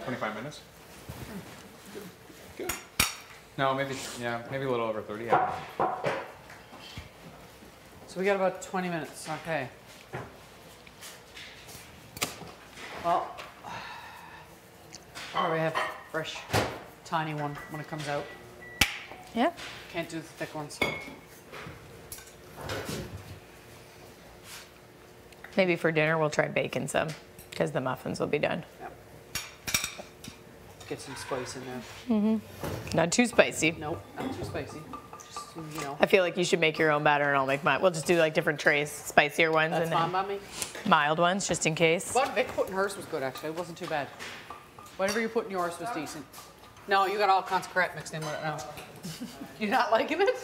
25 minutes? Good. No, maybe, yeah, maybe a little over 30. Yeah. So we got about 20 minutes. Okay. Well, probably have fresh, tiny one when it comes out. Yeah. Can't do the thick ones. Maybe for dinner we'll try baking some because the muffins will be done. Yep. Get some spice in there. Not too spicy. Nope, not too spicy. Just, you know. I feel like you should make your own batter and I'll make mine. We'll just do like different trays, spicier ones That's and fine then by me. mild ones just in case. But Vic putting hers was good actually. It wasn't too bad. Whatever you put in yours was decent. No, you got all kinds of crap mixed in with it now. You're not liking it?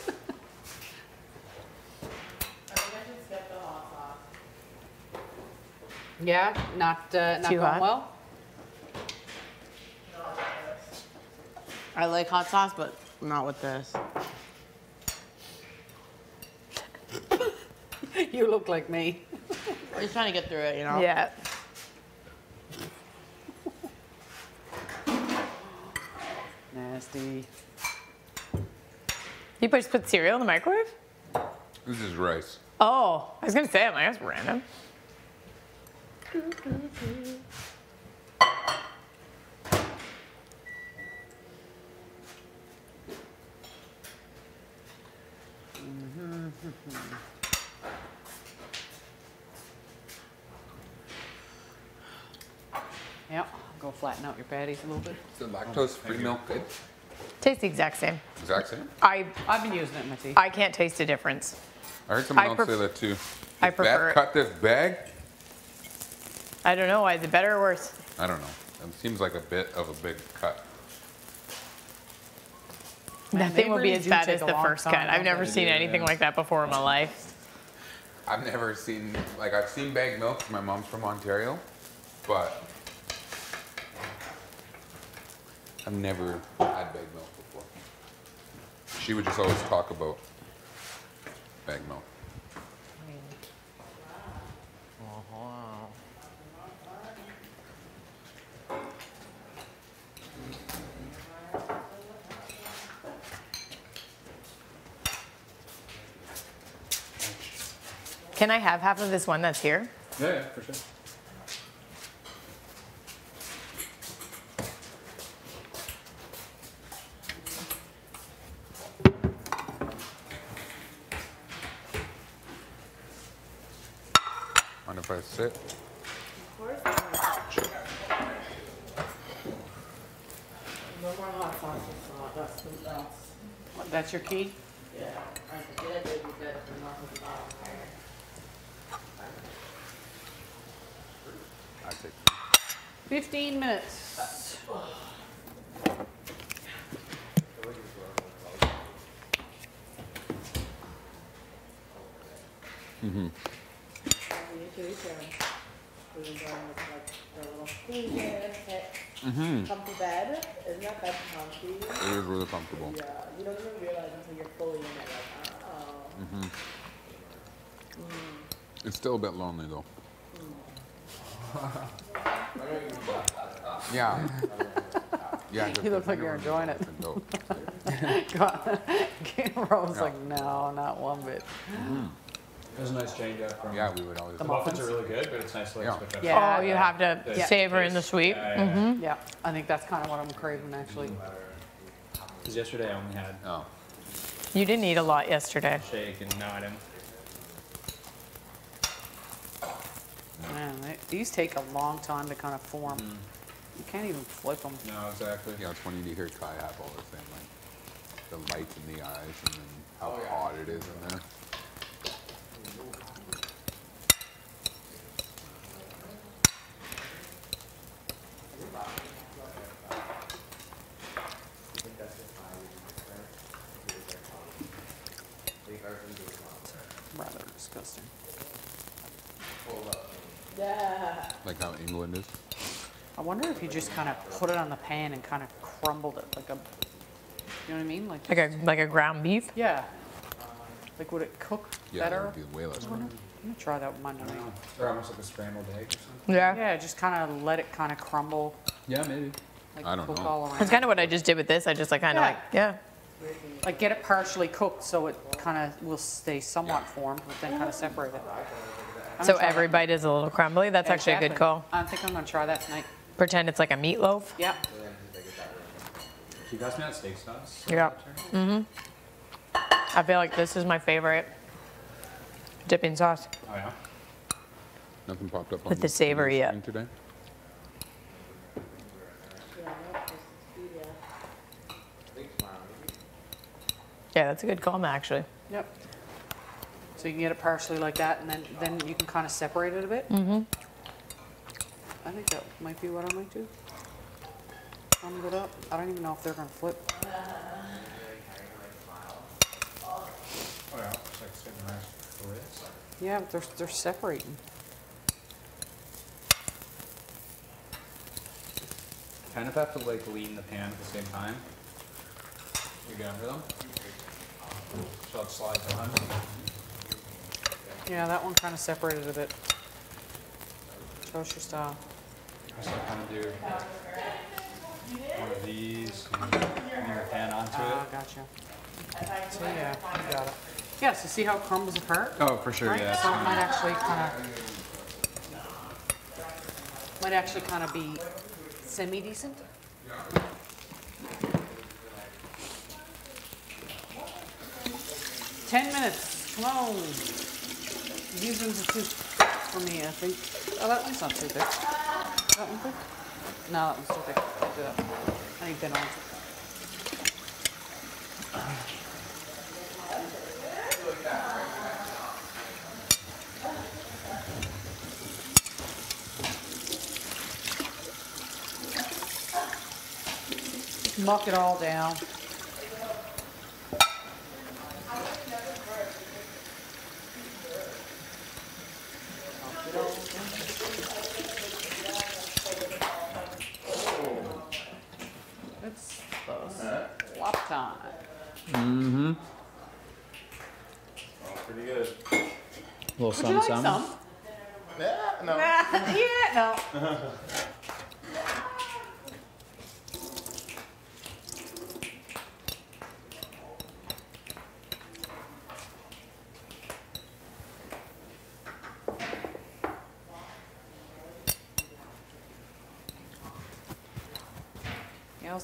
Yeah, not Too going hot? well. I like hot sauce, but not with this. You look like me. We're just trying to get through it, you know? Yeah. Nasty. You just put cereal in the microwave? This is rice. Oh, I was gonna say, I'm like, that's random. Yep, go flatten out your patties a little bit. Is the lactose-free milk good? Tastes the exact same. Exact same? I've been using it in my tea. I can't taste a difference. I heard someone I else pref- say that too. I Does prefer Beth it. cut this bag? I don't know, why is it better or worse? I don't know. It seems like a bit of a big cut. Man, Nothing they will be really as do bad take as a the long first time, cut. I've don't never they? seen anything like that before in my life. I've never seen, like I've seen bag milk. My mom's from Ontario, but I've never had bag milk before. She would just always talk about bag milk. Can I have half of this one that's here? Yeah, for sure. Mind if I sit? No more hot sauce. That's your key? Yeah. I take 15 minutes. Mm-hmm. Mm-hmm. Comfy bed. Isn't that bed comfy? It is really comfortable. Yeah. You don't even realize until you're fully in it. Like, oh. Mm-hmm. It's still a bit lonely though. Yeah. Yeah. You look like you're enjoying it. Rose like, no, not one bit. Mm-hmm. It was a nice change up from. Yeah, we would always. The muffins are really good, but it's nice to like Yeah. switch up. Yeah. Oh, you have to Yeah. savor in the sweet. Yeah, yeah, yeah. Yeah, I think that's kind of what I'm craving actually. Because yesterday I only had Oh. You didn't eat a lot yesterday. Shake and no, I didn't. Man, these take a long time to kind of form. You can't even flip them. No, exactly. Yeah, it's funny to hear Kai have all the thing, like the lights in the eyes and then how hot it is in there. Rather disgusting. Yeah. Like how England is. I wonder if you just kind of put it on the pan and kind of crumbled it like a, you know what I mean? Like a ground beef. yeah. Like would it cook Yeah, better? that would be way less I'm gonna try that with mine tonight. They're almost like a scrambled egg or something. Yeah. Yeah, just kind of let it kind of crumble. Yeah, maybe. Like I don't cook know. all around. That's kind of what I just did with this. I just like kind of Like get it partially cooked so it kind of will stay somewhat formed, but then kind of separate it. I'm So gonna try every that. bite is a little crumbly. That's actually a good Exactly. call. I think I'm gonna try that tonight. Pretend it's like a meatloaf. Yeah. You guys me that steak sauce? Yeah. I feel like this is my favorite dipping sauce. Oh yeah. Nothing popped up on With the savory, yeah. screen today. Yeah, that's a good call, actually. Yep. So you can get it partially like that, and then you can kind of separate it a bit. I think that might be what I might do. Crumble it up. I don't even know if they're gonna flip. Oh yeah. It's like sitting right for this. Yeah, but they're separating. Kind of have to like lean the pan at the same time. You go under them. So it slides on. Yeah, that one kind of separated a bit. Toaster style. I still kind of do one of these and lean the pan onto Ah, it. gotcha. So yeah, you got it. Yeah, so see how it crumbles apart? Oh, for sure, Right? yeah. So it might actually kind of be semi-decent. Ten minutes, come on. These ones are too thick for me, I think. Oh, that one's not too thick. That one thick? No, that one's too thick. Can't do that. I need thin ones. Muck it all down. It's slop time. Mm-hmm. Pretty good. A little Would you like some? Yeah, no. Yeah, no.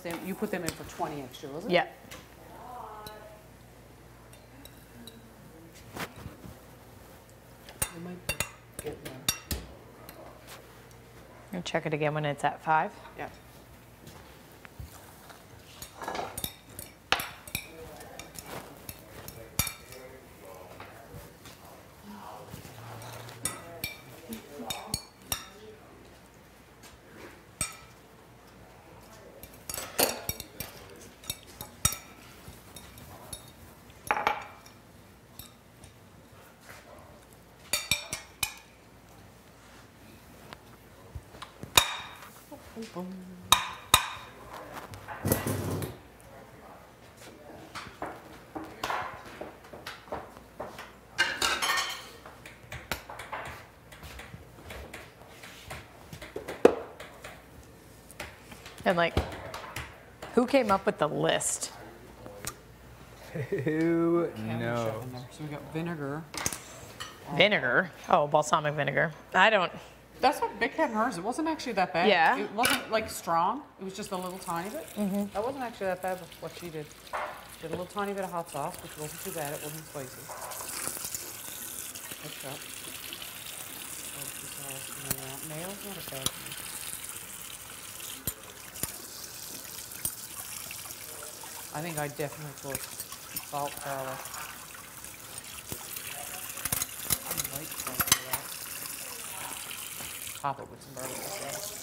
Yeah, you put them in for 20 extra, was it? Yeah. They might be getting there. I'll check it again when it's at 5. Yeah. And like, who came up with the list? Who Cabbage knows? in there. So we got vinegar. Vinegar? Oh, balsamic vinegar. I don't. That's what Vic had in hers. It wasn't actually that bad. Yeah. It wasn't like strong. It was just a little tiny bit. That wasn't actually that bad with what she did. Did a little tiny bit of hot sauce, which wasn't too bad. It wasn't spicy. Ketchup. Barbecue sauce. Mayo's not a bad thing. I think I definitely put salt, garlic. I might try to do that. Top it with some barbecue sauce.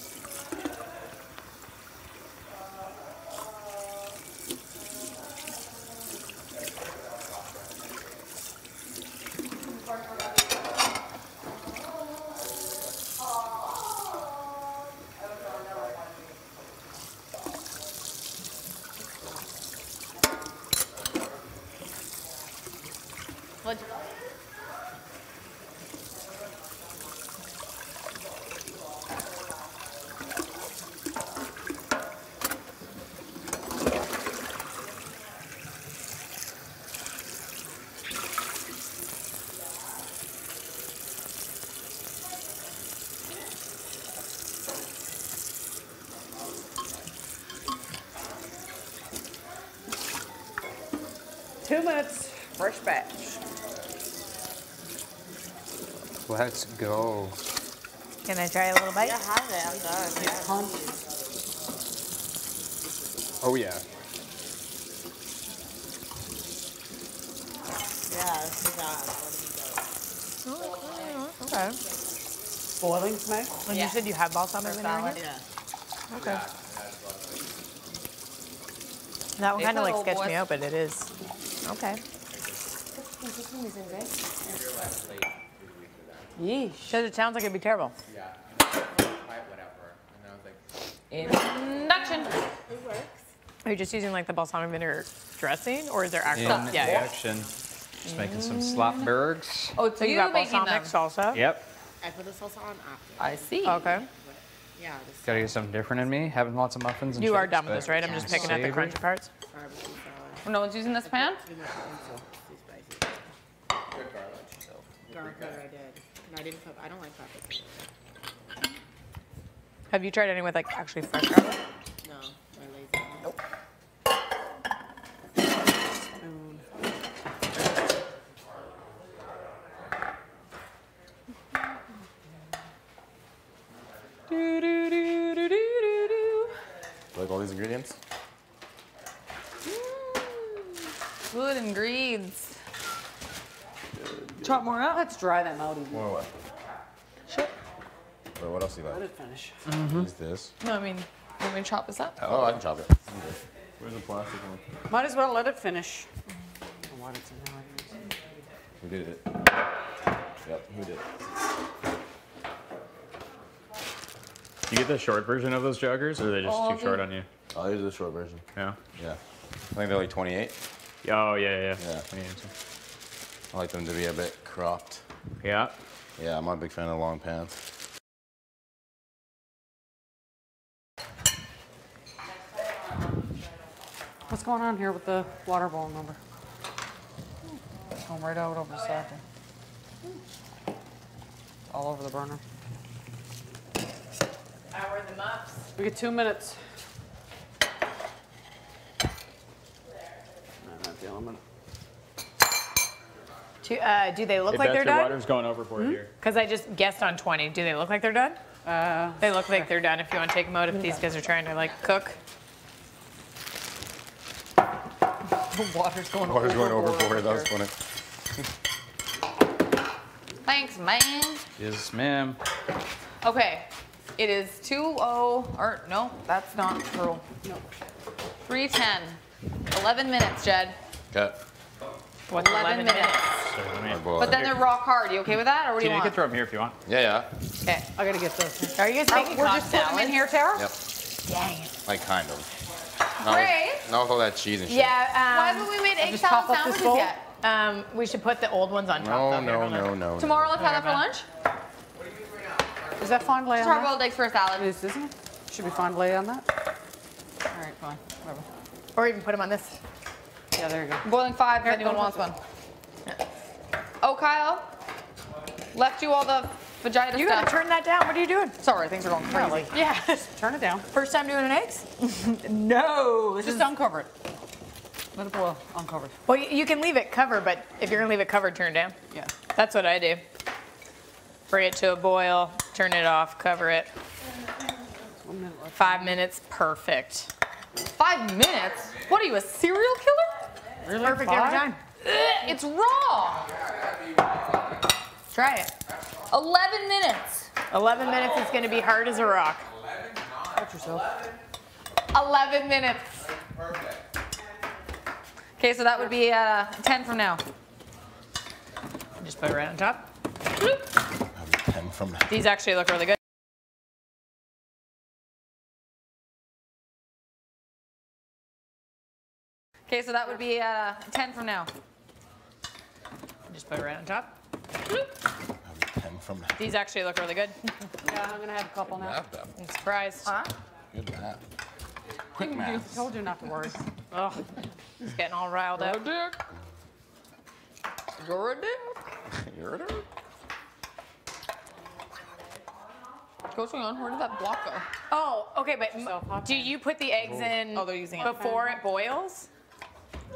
Two minutes, fresh batch. Let's go. Can I try a little bite? Yeah, have it. I'm done. Yeah. Oh yeah. Yeah, this is Okay. Boiling Meg? And you said you have balsamic vinegar in here? Yeah. Okay. That one They kind of put like old sketched boys- me out, but it is. Okay. Yeesh. Because it sounds like it'd be terrible. Yeah. Whatever. And I was like, Induction. It works. Are you just using like the balsamic vinegar dressing, or is there actual? In action. Just making some slop burgers. Oh, it's So you got balsamic salsa? Yep. I put the salsa on after. I see. Okay. Yeah, this Gotta get something different in me. Having lots of muffins and You are shakes, done with but this, right? I'm just picking at the savory. crunchy parts. barbecue salad. No one's using this pan? Too much insult. Too spicy. good garlic, so. Garlic powder I did. No, I didn't put, I don't like pepper. Have you tried any with like actually fresh garlic? No, I lazy. Nope. Spoon. Like all these ingredients? Good ingredients. Chop more up. Let's dry them out even. More what? Shit. Wait, what else you Let got? it finish. Is this? No, I mean, you want me to chop this up? Oh, I can chop it. Where's the plastic one? Might as well let it finish. Oh, what it's in now. Who did it? Yep, who did it? You get the short version of those joggers, or are they just Oh, too short on you? Oh, here's the short version. Yeah. Yeah. I think they're like 28. Oh, yeah. Yeah. Yeah. I like them to be a bit cropped. Yeah. Yeah, I'm not a big fan of long pants. What's going on here with the water bowl number? It's going right out over the side. All over the burner. Hour the muffs. We get 2 minutes. No, not the element. Do they look Hey, like Beth, they're your done? water's going overboard here. Because I just guessed on 20. Do they look like they're done? They look like they're done. If you want to take them out, if these guys are trying to like cook. Water's going Water's going overboard. overboard. That was funny. Thanks, man. Yes, ma'am. Okay, it is 2:0, or no, that's not true. No. 3:10. 11 minutes, Jed. Okay. What's 11 minutes. So, let me- But then they're rock hard. You okay with that, or what do you you can want? throw them here if you want. Yeah, yeah. Okay. I gotta get this. Are you guys making We're Cobb just putting them in salad? here, Tara? Yep. Dang it. Like kind of. Ray? Not with all that cheese and shit. Yeah. Why haven't we made egg just salad top up this sandwiches bowl? yet? We should put the old ones on top. No, though. Here, no, hold on. no, no. Tomorrow, let's have that for lunch. Is that fond lay on that? Hard-boiled eggs for a salad. It is, isn't it? Should be fond lay on that? All right, fine. Whatever. Or even put them on this. Yeah, there you go. Boiling 5 if anyone wants one. Oh, Kyle. Left you all the vagina You stuff. gotta turn that down. What are you doing? Sorry, things are going crazy. Yeah. Turn it down. First time doing an eggs? No. Just uncover it. Let it boil uncovered. Well, you can leave it covered, but if you're gonna leave it covered, turn it down. Yeah. That's what I do. Bring it to a boil, turn it off, cover it. 1 minute left. 5 minutes, perfect. 5 minutes? What are you, a serial killer? Really? Perfect every 5? time. Ugh, it's raw. Try it. 11 minutes. 11 minutes is gonna be hard as a rock. Watch yourself. 11 minutes. Okay, so that would be 10 from now. Just put it right on top. 10 from now. These actually look really good. Okay, so that would be 10 from now. Just put it right on top. 10 from now. These actually look really good. Yeah, I'm gonna have a couple now. I'm surprised. Huh? Good math. Quick math. I told you not to worry. Oh, he's getting all riled up. You're a dick. You're a dick. What's going on? Where did that block go? Oh, okay, but do you put the eggs in Oh, they're using it. before it boils?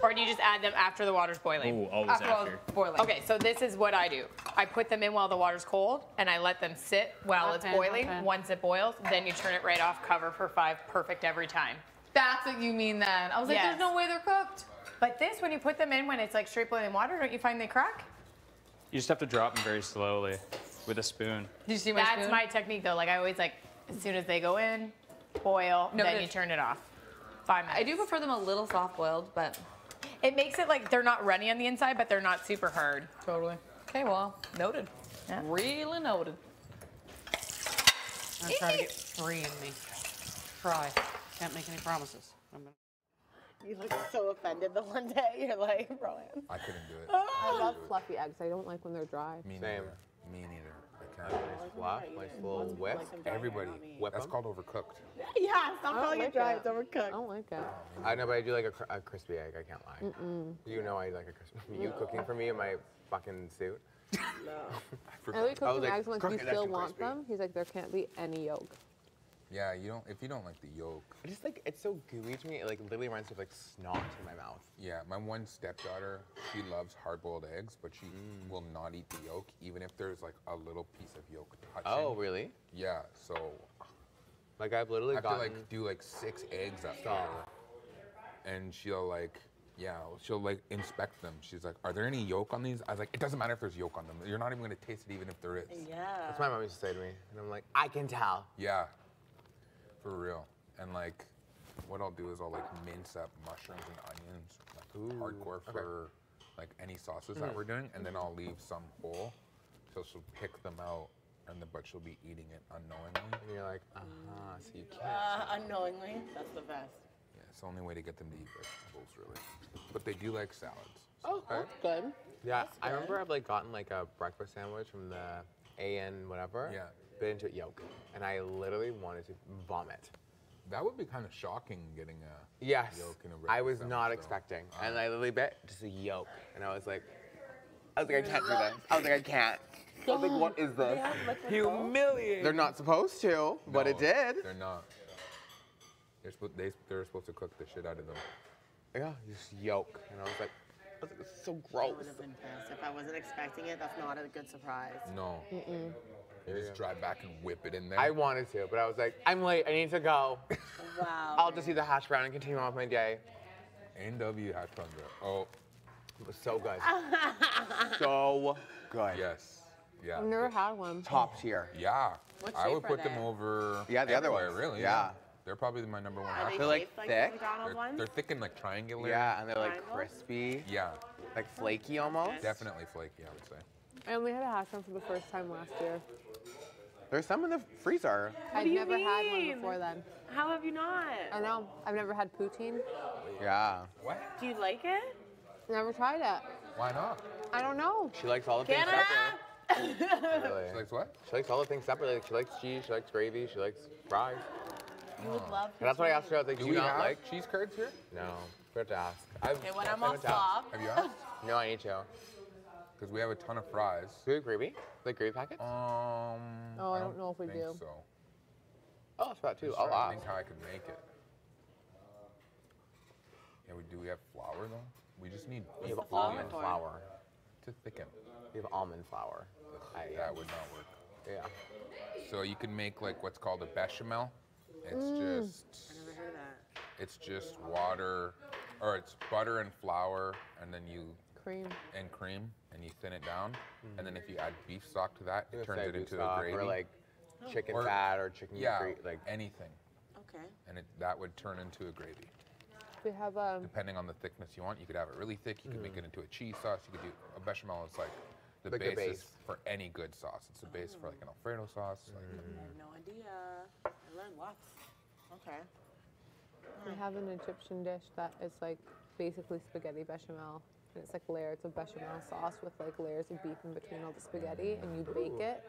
Or do you just add them after the water's boiling? Oh, always after. Boiling. Okay, so this is what I do. I put them in while the water's cold, and I let them sit while it's Okay, boiling. okay. Once it boils, then you turn it right off, cover for 5, perfect every time. That's what you mean then. I was like, Yes. there's no way they're cooked. But this, when you put them in when it's like straight boiling water, don't you find they crack? You just have to drop them very slowly with a spoon. Did you see my That's spoon? my technique though. Like I always like, as soon as they go in, boil, No, then but you turn it off. 5 minutes. I do prefer them a little soft boiled, but It makes it like they're not runny on the inside, but they're not super hard. totally. Okay, well, noted. Yeah. Really noted. I'm trying to get 3 in me. Try. Can't make any promises. I'm gonna... You look so offended the one day. You're like, Brian. I couldn't do it. I love fluffy eggs. I don't like when they're dry. Me Same. neither. Me neither. I can't. Nice fluff, nice little whip. Everybody. Whip That's 'em. called overcooked. Yeah, stop calling it dry. It's I overcooked. don't like it. I know, but I do like a crispy egg. I can't lie. You know I like a crispy. You cooking for me in my fucking suit. And we cook I was some like, eggs. I'm like, cook you it still extra want crispy. them? He's like, there can't be any yolk. Yeah, you don't. If you don't like the yolk. I just like it's so gooey to me. It like literally reminds me of like snot in my mouth. Yeah, my one stepdaughter, she loves hard-boiled eggs, but she will not eat the yolk, even if there's like a little piece of yolk touching. Oh, really? Yeah. So Like I've literally I have to gotten. like do like 6 eggs up there, and she'll like. Yeah, she'll like inspect them. She's like, "Are there any yolk on these?" I was like, "It doesn't matter if there's yolk on them. You're not even gonna taste it, even if there is." Yeah. That's what my mom used to say to me, and I'm like, I can tell. Yeah, for real. And like, what I'll do is I'll like mince up mushrooms and onions, like hardcore for like any sauces that we're doing, and then I'll leave some whole, so she'll pick them out, but she'll be eating it unknowingly. And you're like, so you can't. Unknowingly, that's the best. Yeah, it's the only way to get them to eat vegetables, really. But they do like salads. Oh, that's good. Yeah, I remember I've like gotten like a breakfast sandwich from the AN whatever. Yeah. Bit into it yolk, and I literally wanted to vomit. That would be kind of shocking getting a Yes, yolk in a I breakfast was sandwich, not though. expecting, and I literally bit just a yolk, and I was like, I can't do this. I was like, I can't. I was like, what is this? Humiliating. They're not supposed to, but it No, did. They're not. They're supposed to cook the shit out of them. Yeah, just yolk, and I was like, it's so gross. I would have been pissed if I wasn't expecting it. That's not a good surprise. No. You just drive back and whip it in there. I wanted to, but I was like, I'm late. I need to go. Wow. I'll just eat the hash brown and continue on with my day. NW hash browns. Oh, It was so good. So good. yes. Yeah. I've never had one. Top tier. Yeah. What I would shape are put them they? over. Yeah, the other everywhere, ones. really. Yeah. They're probably my number one Are hash they They're, like, shaped like thick. the McDonald's ones? They're thick and like triangular. Yeah, and they're like Triangle? crispy, Yeah. like flaky almost. Definitely flaky, I would say. I only had a hash brown for the first time last year. There's some in the freezer. I'd do you never had one mean? before then. How have you not? I know. I've never had poutine. Yeah. Do you like it? Never tried it. Why not? I don't know. She likes all the things Canada! separate. Really. She likes what? She likes all the things separately. She likes cheese, she likes gravy, she likes fries. You would love And that's why I asked her, I was like, Do do we you not have like? cheese curds here? No. We have to ask. Okay, when I'm off stop. Have you asked? No, I need to. Because we have a ton of fries. Do we have gravy? Like gravy packets? Oh, I don't know if we think do. So. Oh, that's that too. Just I'll trying to ask. think how I could make it. Yeah, we have flour though. We just need. We have the almond flour? flour. To thicken. We have almond flour. That would not work. Yeah. So you can make like what's called a bechamel. It's just. I never heard of that. It's just water, or it's butter and flour, and then you Cream. and cream, and you thin it down. And then if you add beef stock to that, it turns it into stock a gravy. or like chicken Or- fat or chicken Yeah, like anything. Okay. And that would turn into a gravy. We have Depending on the thickness you want, you could have it really thick. You could make it into a cheese sauce. You could do a bechamel. It's like the Like the basis base. for any good sauce. It's the base for like an Alfredo sauce. Like, I have no idea. I learned lots. Okay. we have an Egyptian dish that is like basically spaghetti bechamel. And it's like layers of bechamel sauce with like layers of beef in between all the spaghetti, and you bake it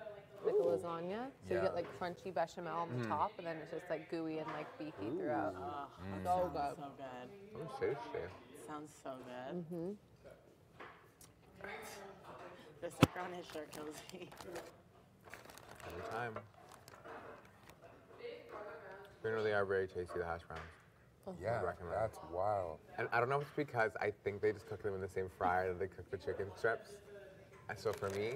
like a lasagna. So you get like crunchy bechamel on the top, and then it's just like gooey and like beefy throughout. So good. So good. I'm tasty. Sounds so good. The sticker on his shirt kills me. Every time. Generally are very tasty, the hash browns. yeah, recommend. that's wild. And I don't know if it's because I think they just cook them in the same fryer that they cook the chicken strips. And so for me,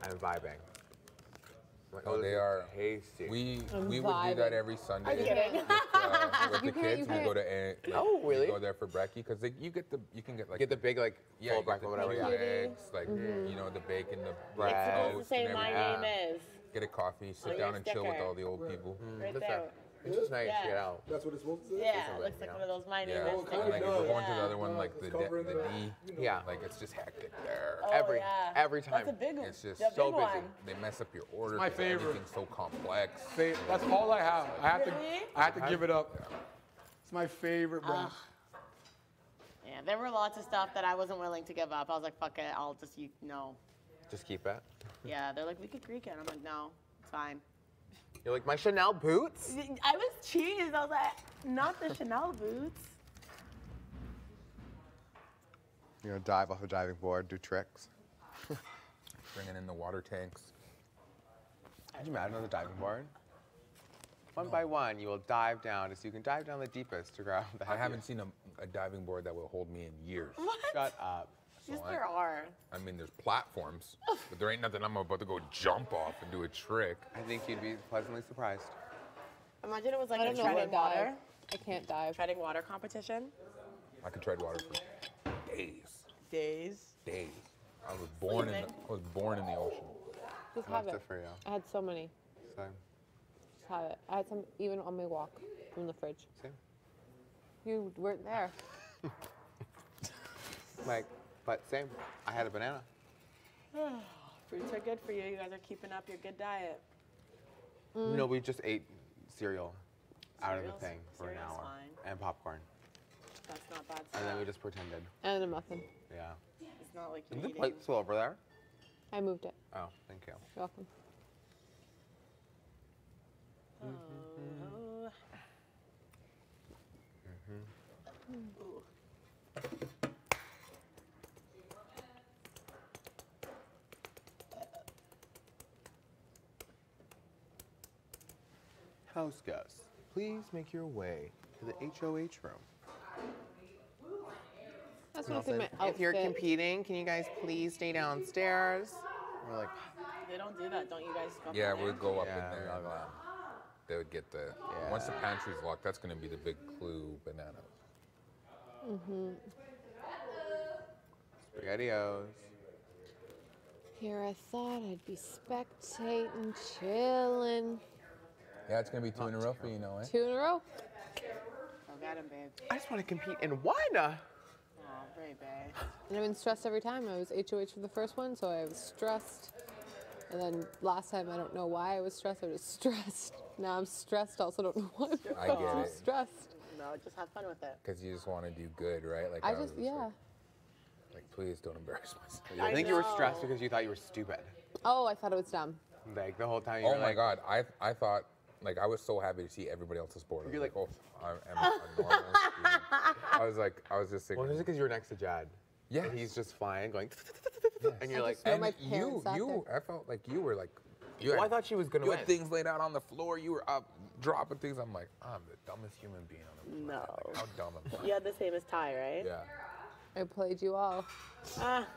I'm vibing. I'm like, Oh, this they is are tasty. We would do that every Sunday with the kids. We go to really? we go there for brekkie because you can get like Get the big like yeah, full you get breakfast, whatever. the Yeah. eggs, like you know the bacon, the Bread. It's supposed to say and my everything. name is. Get a coffee, sit On down your and chill with sticker. all the old people. Right That's there. It's just nice to get Yeah. out. That's what it's supposed to say? Yeah, it looks like yeah. one of those my name Yeah, is. and like if we're going to the Yeah. other one, like the D, Yeah. like it's just hectic there. Oh, every yeah. every time. That's a big one. It's just the so big busy. one. They mess up your order. my 'cause favorite. Everything's so complex. That's all I have. Really? I have to give it up. It's my favorite brand. Yeah, there were lots of stuff that I wasn't willing to give up. I was like, fuck it, I'll just, no. Just keep it. Yeah, they're like, we could Greek it. I'm like, no, it's fine. You're like, my Chanel boots? I was cheesed. I was like, not the Chanel boots. You're gonna dive off a diving board, do tricks. Bringing in the water tanks. Could you imagine on the diving board? One by one, you will dive down, so you can dive down the deepest to grab the I haven't seen a diving board that will hold me in years. What? Shut up. Yes, So there are. I mean, there's platforms, but there ain't nothing I'm about to go jump off and do a trick. I think you'd be pleasantly surprised. Imagine it was like I a don't know how to treading water. dive. I can't dive. Treading water competition. I could tread water for days. Days. Days. I was born in the ocean. Just That's have it it. for you. I had so many. Same. Just have it. I had some even on my walk from the fridge. Same. You weren't there. Like, but same. I had a banana. Fruits are good for you. You guys are keeping up your good diet. No, we just ate cereal out of the Cereal's- thing for an cereal's hour. fine. And popcorn. That's not bad stuff. And then we just pretended. And a muffin. Yeah. It's not like Is you're the eating. plate still over there? I moved it. Oh, thank you. You're welcome. Oh. Ooh. House guests, please make your way to the HOH room. That's what's in my outfit. If you're competing, can you guys please stay downstairs? We're like, They don't do that, don't you guys? Go Yeah, up there? we'd go up Yeah, in there. we'll And, go up. they would get the Yeah. once the pantry's locked. That's going to be the big clue. Bananas. SpaghettiOs. Here I thought I'd be spectating, chilling. Yeah, it's going to be 2 in a row for you, know, eh? 2 in a row. Go get him, babe. I just want to compete in one. Oh, baby. And I've been stressed every time. I was HOH for the first one, so I was stressed. And then last time, I don't know why I was stressed. I was stressed. Now I'm stressed. Also, don't know why I get I'm it. stressed. No, just have fun with it. Because you just want to do good, right? Like I was just, yeah. Like, please don't embarrass myself. I think you were stressed because you thought you were stupid. Oh, I thought it was dumb. Like the whole time you Oh were my like, God, I thought, like, I was so happy to see everybody else's board. You're like, oh, I am a normal student. I was just thinking. well, is it because you were next to Jad? Yeah. And he's just flying, going, Yes. and you're like, know my and parents sat you, there. I felt like you were like You I had- thought she was gonna You win. had things laid out on the floor. You were up dropping things. I'm like, I'm the dumbest human being on the planet. No. Like, how dumb am I? You had the same as Ty, right? Yeah. I played you all. Ah.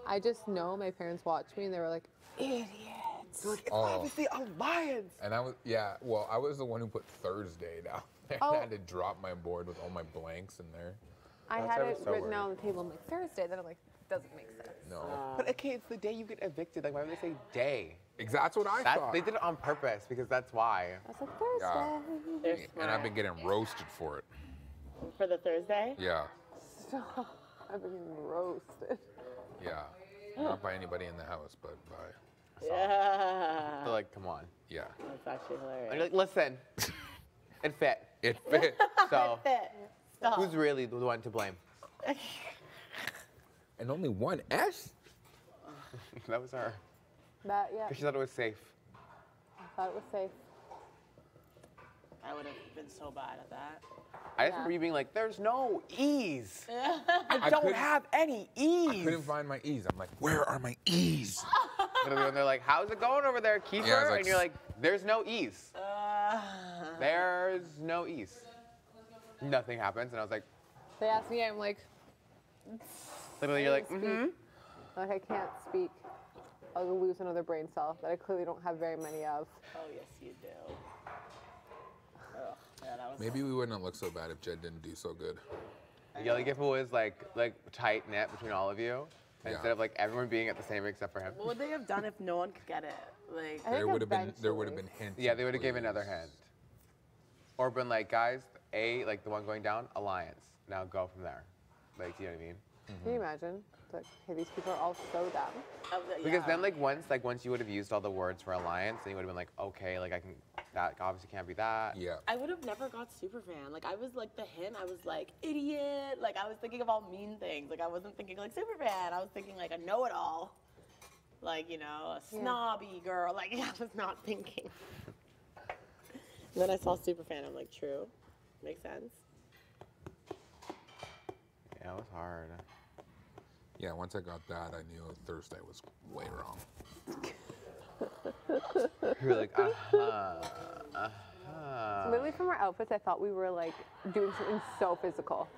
I just know my parents watched me and they were like, idiots. It's Oh. obviously Alliance. And I was, yeah, well, I was the one who put Thursday down there. Oh. I had to drop my board with all my blanks in there. I That's had ever it so written weird. down on the table. I'm like, Thursday. Then I'm like, doesn't make sense. No. But okay, it's the day you get evicted. Like, why would they say day? That's what I thought. They did it on purpose because that's why. I was like, Thursday. Yeah. They're And smart. I've been getting roasted for it. For the Thursday? Yeah. Stop. I've been getting roasted. Yeah. Not by anybody in the house, but by, Yeah. They're like, come on. yeah. That's actually hilarious. And you're like, listen, it fit. It fit. So, Stop. who's really the one to blame? And only one S? That was her. That, yeah. Because she thought it was safe. I thought it was safe. I would have been so bad at that. I just remember you being like, there's no E's. I I don't couldn't- have any E's. I couldn't find my E's. I'm like, where are my E's? Literally, when they're like, how's it going over there, Kiefer? Yeah, I was like, and you're like, there's no E's. There's no E's. Nothing happens. And I was like, They asked me, I'm like, literally, you're like, Speak. mm-hmm. like I can't speak. I'll lose another brain cell that I clearly don't have very many of. Oh, yes, you do. Ugh, yeah, that was Maybe we wouldn't have looked so bad if Jed didn't do so good. Yeah, like if it was like tight knit between all of you, instead of like everyone being at the same except for him. What would they have done if no one could get it? Like, There would have been hints. Yeah, they would have given another hint. Or been like, guys, like the one going down, Alliance. Now go from there. Like, do you know what I mean? Can you imagine? It's like, hey, these people are all so dumb. Because then once you would have used all the words for Alliance, then you would have been like, okay, like that obviously can't be that. Yeah. I would have never got superfan. Like, I was like the hint. I was like, idiot. Like, I was thinking of all mean things. Like, I wasn't thinking like superfan. I was thinking like a know-it-all. Like, you know, a snobby girl. Like, I was not thinking. Then I saw superfan. I'm like, true. Makes sense. Yeah, it was hard. Yeah, once I got that, I knew Thursday was way wrong. You were like, Literally from our outfits, I thought we were like doing something so physical.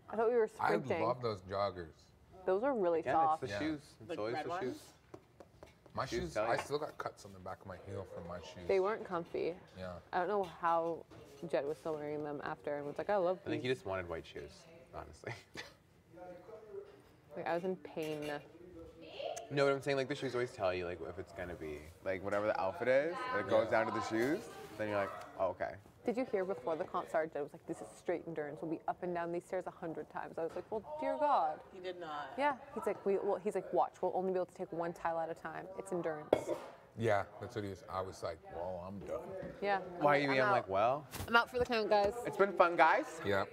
I thought we were I sprinting. love those joggers. Those are really Yeah, soft. it's the shoes. It's The always red the ones? shoes. My Shoes shoes, tell I you. still got cuts on the back of my heel from my shoes. They weren't comfy. Yeah. I don't know how Jed was still wearing them after and was like, I love I think these. he just wanted white shoes, honestly. Like, I was in pain. You know what I'm saying? Like the shoes always tell you like if it's gonna be like whatever the outfit is, and it goes down to the shoes. Then you're like, oh, okay. Did you hear before the concert, Jed was like, this is straight endurance. We'll be up and down these stairs 100 times. I was like, well, dear God. He did not. Yeah. He's like, watch. We'll only be able to take one tile at a time. It's endurance. Yeah, that's what he was. I was like, well, I'm done. Yeah. Why you mean? I'm out. like, well, I'm out for the count, guys. it's been fun, guys. Yeah.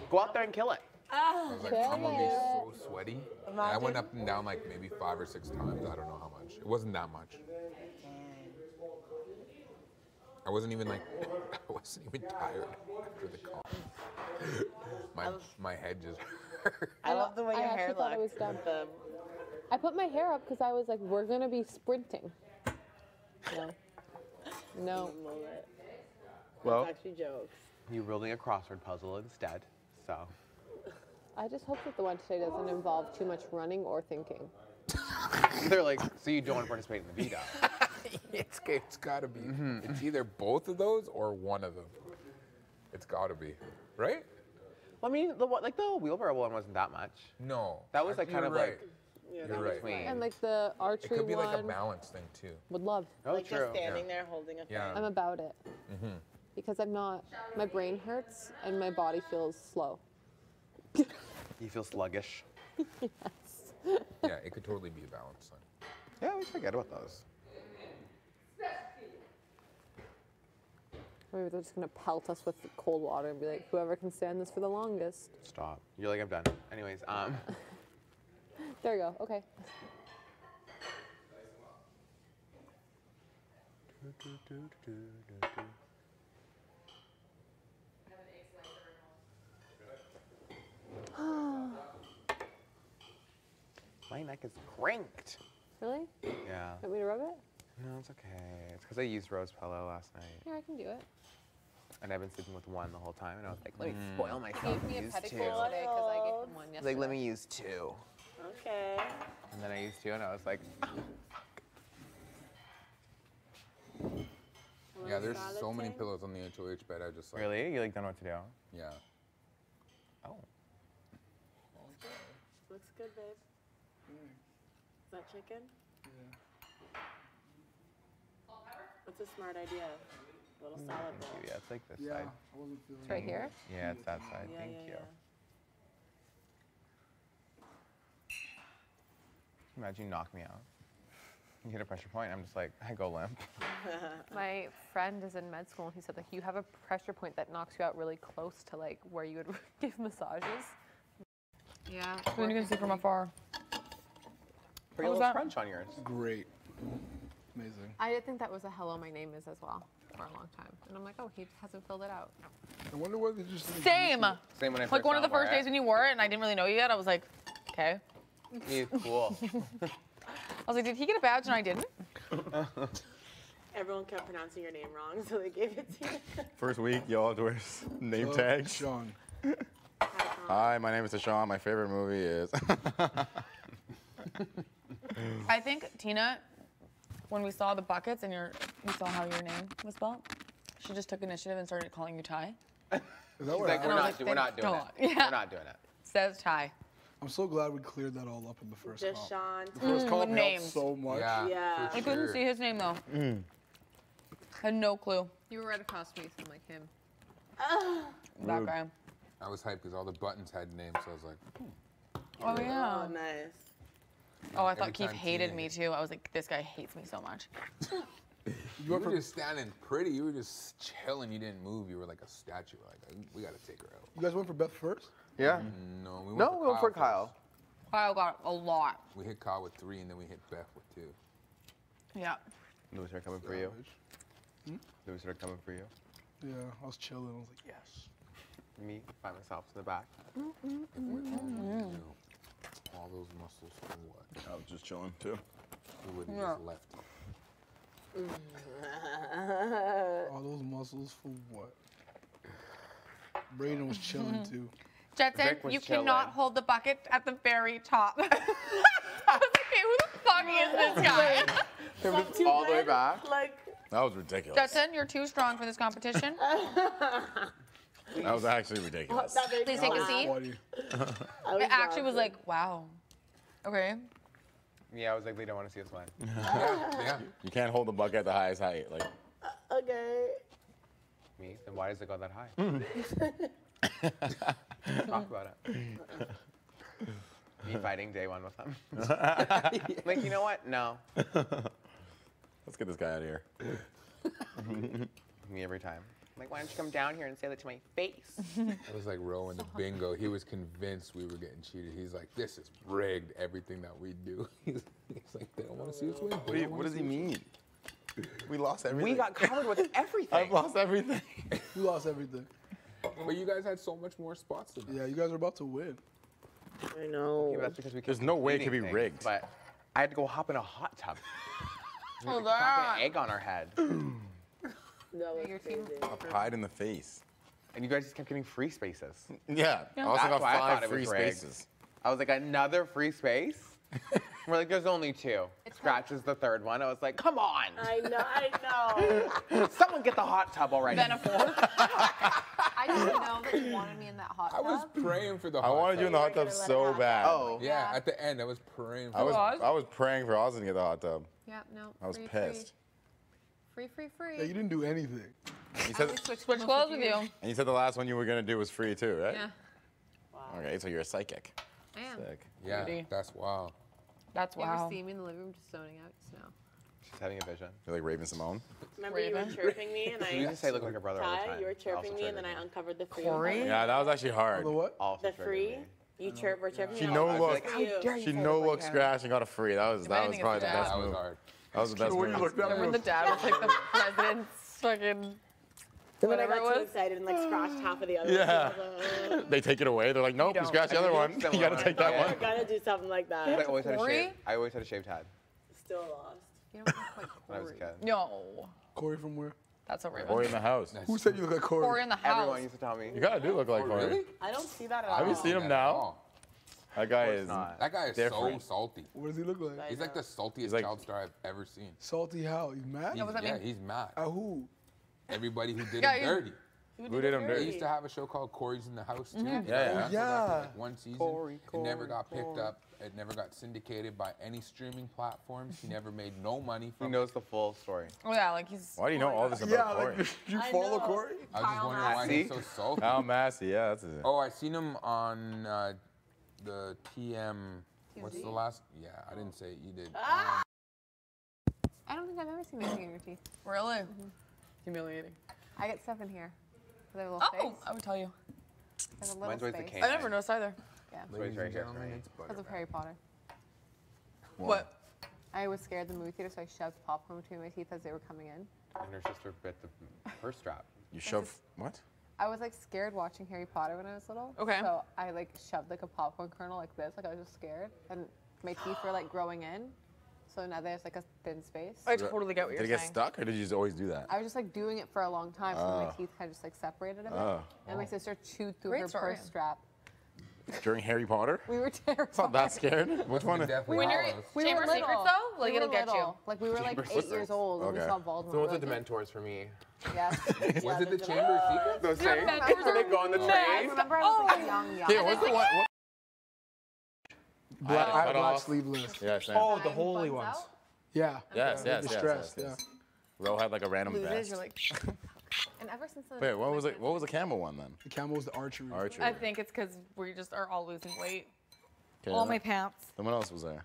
Go out there and kill it. I was like, I'm gonna be so sweaty. And I Imagine. went up and down like maybe 5 or 6 times. I don't know how much. It wasn't that much. I wasn't even like, I wasn't even tired after the call. My head just hurt. I love the way your I hair actually thought it looked. was dumb. The- I put my hair up because I was like, we're gonna be sprinting. No. No. mullet. Well, That's actually jokes. you're building a crossword puzzle instead. So I just hope that the one today doesn't involve too much running or thinking. they're like, so you don't want to participate in the veto. It's gotta be. It's either both of those or one of them. It's gotta be, right? Well, I mean, the wheelbarrow one wasn't that much. No. That was like kind of like You're in right. between. And like the It archery could be one, like a balance thing too. would love. Oh, Like true. just standing there holding a thing. Yeah. I'm about it. Because I'm not, my brain hurts and my body feels slow. You feel sluggish. Yeah, it could totally be a balance thing. Yeah, we forget about those. Maybe they're just gonna pelt us with cold water and be like, whoever can stand this for the longest. Stop. You're like, I'm done. Anyways, There you go. Okay. my neck is cranked. Really? Yeah. Want me to rub it? No, it's okay. It's because I used rose pillow last night. Yeah, I can do it. And I've been sleeping with one the whole time, and I was like, let me spoil He myself gave me a and use pedicure two. today because I gave him one He's yesterday. like, let me use two. Okay. And then I used two, and I was like, Yeah, there's so many pillows on the HOH bed. I just like. really? You like don't know what to do? Yeah. Oh. Looks good, babe. Is that chicken? What's a smart idea? A little salad bowl. Yeah, it's like this Yeah, side. I wasn't feeling It's right here? Yeah, it's that side. Yeah, Thank yeah, you. yeah. Imagine you knock me out. You hit a pressure point, I'm just like, I go limp. My friend is in med school and he said like you have a pressure point that knocks you out really close to like where you would give massages. Yeah. Then you can see from afar. Pretty little crunch on yours. Great. Amazing. I did think that was a hello my name is as well for a long time. And I'm like, oh, he hasn't filled it out. I wonder what they just. Same. Same when I Like one of the saw him first wear days when you wore it and I didn't really know you yet, I was like, okay. He's cool. I was like, did he get a badge and I didn't? Everyone kept pronouncing your name wrong, so they gave it to you. First week, y'all had to wear name tags. Sean. Hi, my name is Deshaun. My favorite movie is. I think Tina, when we saw the buckets and we saw how your name was spelled, she just took initiative and started calling you Ty. Is that what Like, happened? we're not like, doing it. Yeah. We're not doing it. Says Ty. I'm so glad we cleared that all up in the first comp. Deshaun. The first comp helped names. so much. Yeah. Yeah. for I couldn't sure. see his name though. Had no clue. You were right across from me, so I'm like him. That Rude. guy. I was hyped because all the buttons had names, so I was like, Oh yeah. Oh, nice. Oh, I thought Every Keith time hated Tina- me too. I was like, this guy hates me so much. you were just standing pretty. You were just chilling. You didn't move. You were like a statue. Like, we gotta take her out. You guys went for Beth first? Yeah. No, we went No, we went for first. Kyle. Kyle got a lot. We hit Kyle with 3, and then we hit Beth with 2. Yeah. Louis are coming for you. Hmm? Louis are coming for you. Yeah, I was chilling. I was like, yes. Me by myself in the back. If we're only you, all those muscles for what? I was just chilling too. We would have Yeah. just left. All those muscles for what? Braden was chilling too. Jetson, Vic was you chilling. cannot hold the bucket at the very top. I was like, okay, who the fuck is this guy? It was all the way back. Like, That was ridiculous. Jetson, you're too strong for this competition. That was actually ridiculous. that made Please me take a laugh. seat. Funny. I was It actually was laughing. like, wow. Okay. Yeah, I was like, we don't want to see us win. Yeah. You can't hold the bucket at the highest height. Like, Okay. Me? Then why does it go that high? Talk about it. Me fighting day one with him. Like, you know what? No. let's get this guy out of here. Me every time. Like, why don't you come down here and say that to my face? It was like Rowan the bingo. He was convinced we were getting cheated. He's like, this is rigged, everything that we do. He's like, they don't want to see us win. What does he mean? We lost everything. We got covered with everything. I've lost everything. We lost everything. But you guys had so much more spots than us. Yeah, you guys are about to win. I know. Yeah, but that's because we There's kept no way it eating could be things, rigged. But I had to go hop in a hot tub. Oh, Cracking that. an egg on our head. That was Your team- crazy. A pride in the face. And you guys just kept getting free spaces. Yeah. I also That's got why I thought 5 it was free rigged. spaces. I was like, another free space? We're like, there's only 2. Scratch is the 3rd one. I was like, come on. I know. Someone get the hot tub already. Then a 4. I didn't know that you wanted me in that hot I tub. was praying for the I hot wanted you in the hot tub so bad. Oh. Yeah, at the end, I was praying for I was praying for Austin to get the hot tub. Yep, no. I was free, pissed. Free. Yeah, you didn't do anything. You said, Switch clothes with you. and you said the last one you were gonna do was free too, right? Yeah, Okay, so you're a psychic. I am. Sick. Yeah, Beauty. that's wow. That's You wow. ever see me in the living room just zoning out just now? She's having a vision. You're like Raven Simone. Remember you were Raven. chirping me and You I. just say look like your brother all the Ty, time. you were Also chirping me and then I triggered uncovered the free. Corey? Yeah, that was actually hard. The what? Also The triggered free. me. You were chirping She me. no I was look. like, how dare She no look scratch and got a free. That was I that didn't was think probably it's the bad. best That was move. hard. That was the best move. Remember when the dad was like the president's fucking And then I whatever it got too was? excited and like scratched half of the other Yeah. one. They take it away. They're like, nope, you don't. scratch the other one. You gotta take that I one. gotta do something like I that. always had a Corey? shaved. I always had a shaved head. Still lost. You don't look like When I was a Corey. kid. No. Corey from where? That's a Raven. Corey in the house. Who said you look like Corey? Corey in the house. Everyone used to tell me. You gotta do look like Corey. Really? I don't see that at all. Have you seen him now? That guy is That guy is different. so salty. What does he look like? He's like the saltiest like- child star I've ever seen. Salty how? He's mad? He's mad. At who? Everybody who did Yeah, him dirty. Who did him They dirty? used to have a show called Corey's in the House too. Yeah, They yeah. canceled that for, Yeah. like, one season. Corey, It never Corey, got picked Corey. up. It never got syndicated by any streaming platforms. He never made no money He from it. knows the full story. Oh yeah, like he's. Why do you know all this about Yeah, Corey? like, you I follow know. Corey? I was just wondering why he's so salty. Al Massey, yeah, that's his name. Oh, I seen him on the TM. What's the last? Yeah, I didn't say it. You did. I don't think I've ever seen anything in your teeth. Really? Humiliating. I get stuff in here. They have a little Oh, space. I would tell you. There's a little Mine's always the space. cane. I never noticed either. Yeah. That's why he's right here for me. Because of Harry Potter. What? I was scared in the movie theater, so I shoved popcorn between my teeth as they were coming in. And her sister bit the purse strap. You shove what? I was like scared watching Harry Potter when I was little. Okay. So I like shoved like a popcorn kernel like this, like I was just scared, and my teeth were like growing in. So now there's like a thin space. I totally get what Did you're it get saying. stuck, or did you just always do that? I was just like doing it for a long time, so my Oh. teeth kind of just like separated a bit. Oh. And my sister chewed through Great her story. purse strap. During Harry Potter? We were terrified. It's not that scared. Which one? Definitely When you're hollows. We Chamber were Secrets little. though, like We were it'll get you. little. Like we were like Chamber 8 years Secrets. old when we Okay. saw Voldemort. The ones with Like, Dementors for me. yeah. Was it the Chamber Secrets? Those Your things? mentors are They go on the nuts. I train? remember I was like young. Yeah, what's the one? What? Black, I cut have black off. sleeveless. Yeah, same. Oh, the holy ones. Yeah. Yes, yes, The yes, stress, yes, yes. Ro had like a random Loses, vest. you're like. And ever since then. Wait, what was it? What was the camel one then? The camel was the archery. Archery. I think it's because we just are all losing weight. Okay, All then- my pants. Then what else was there?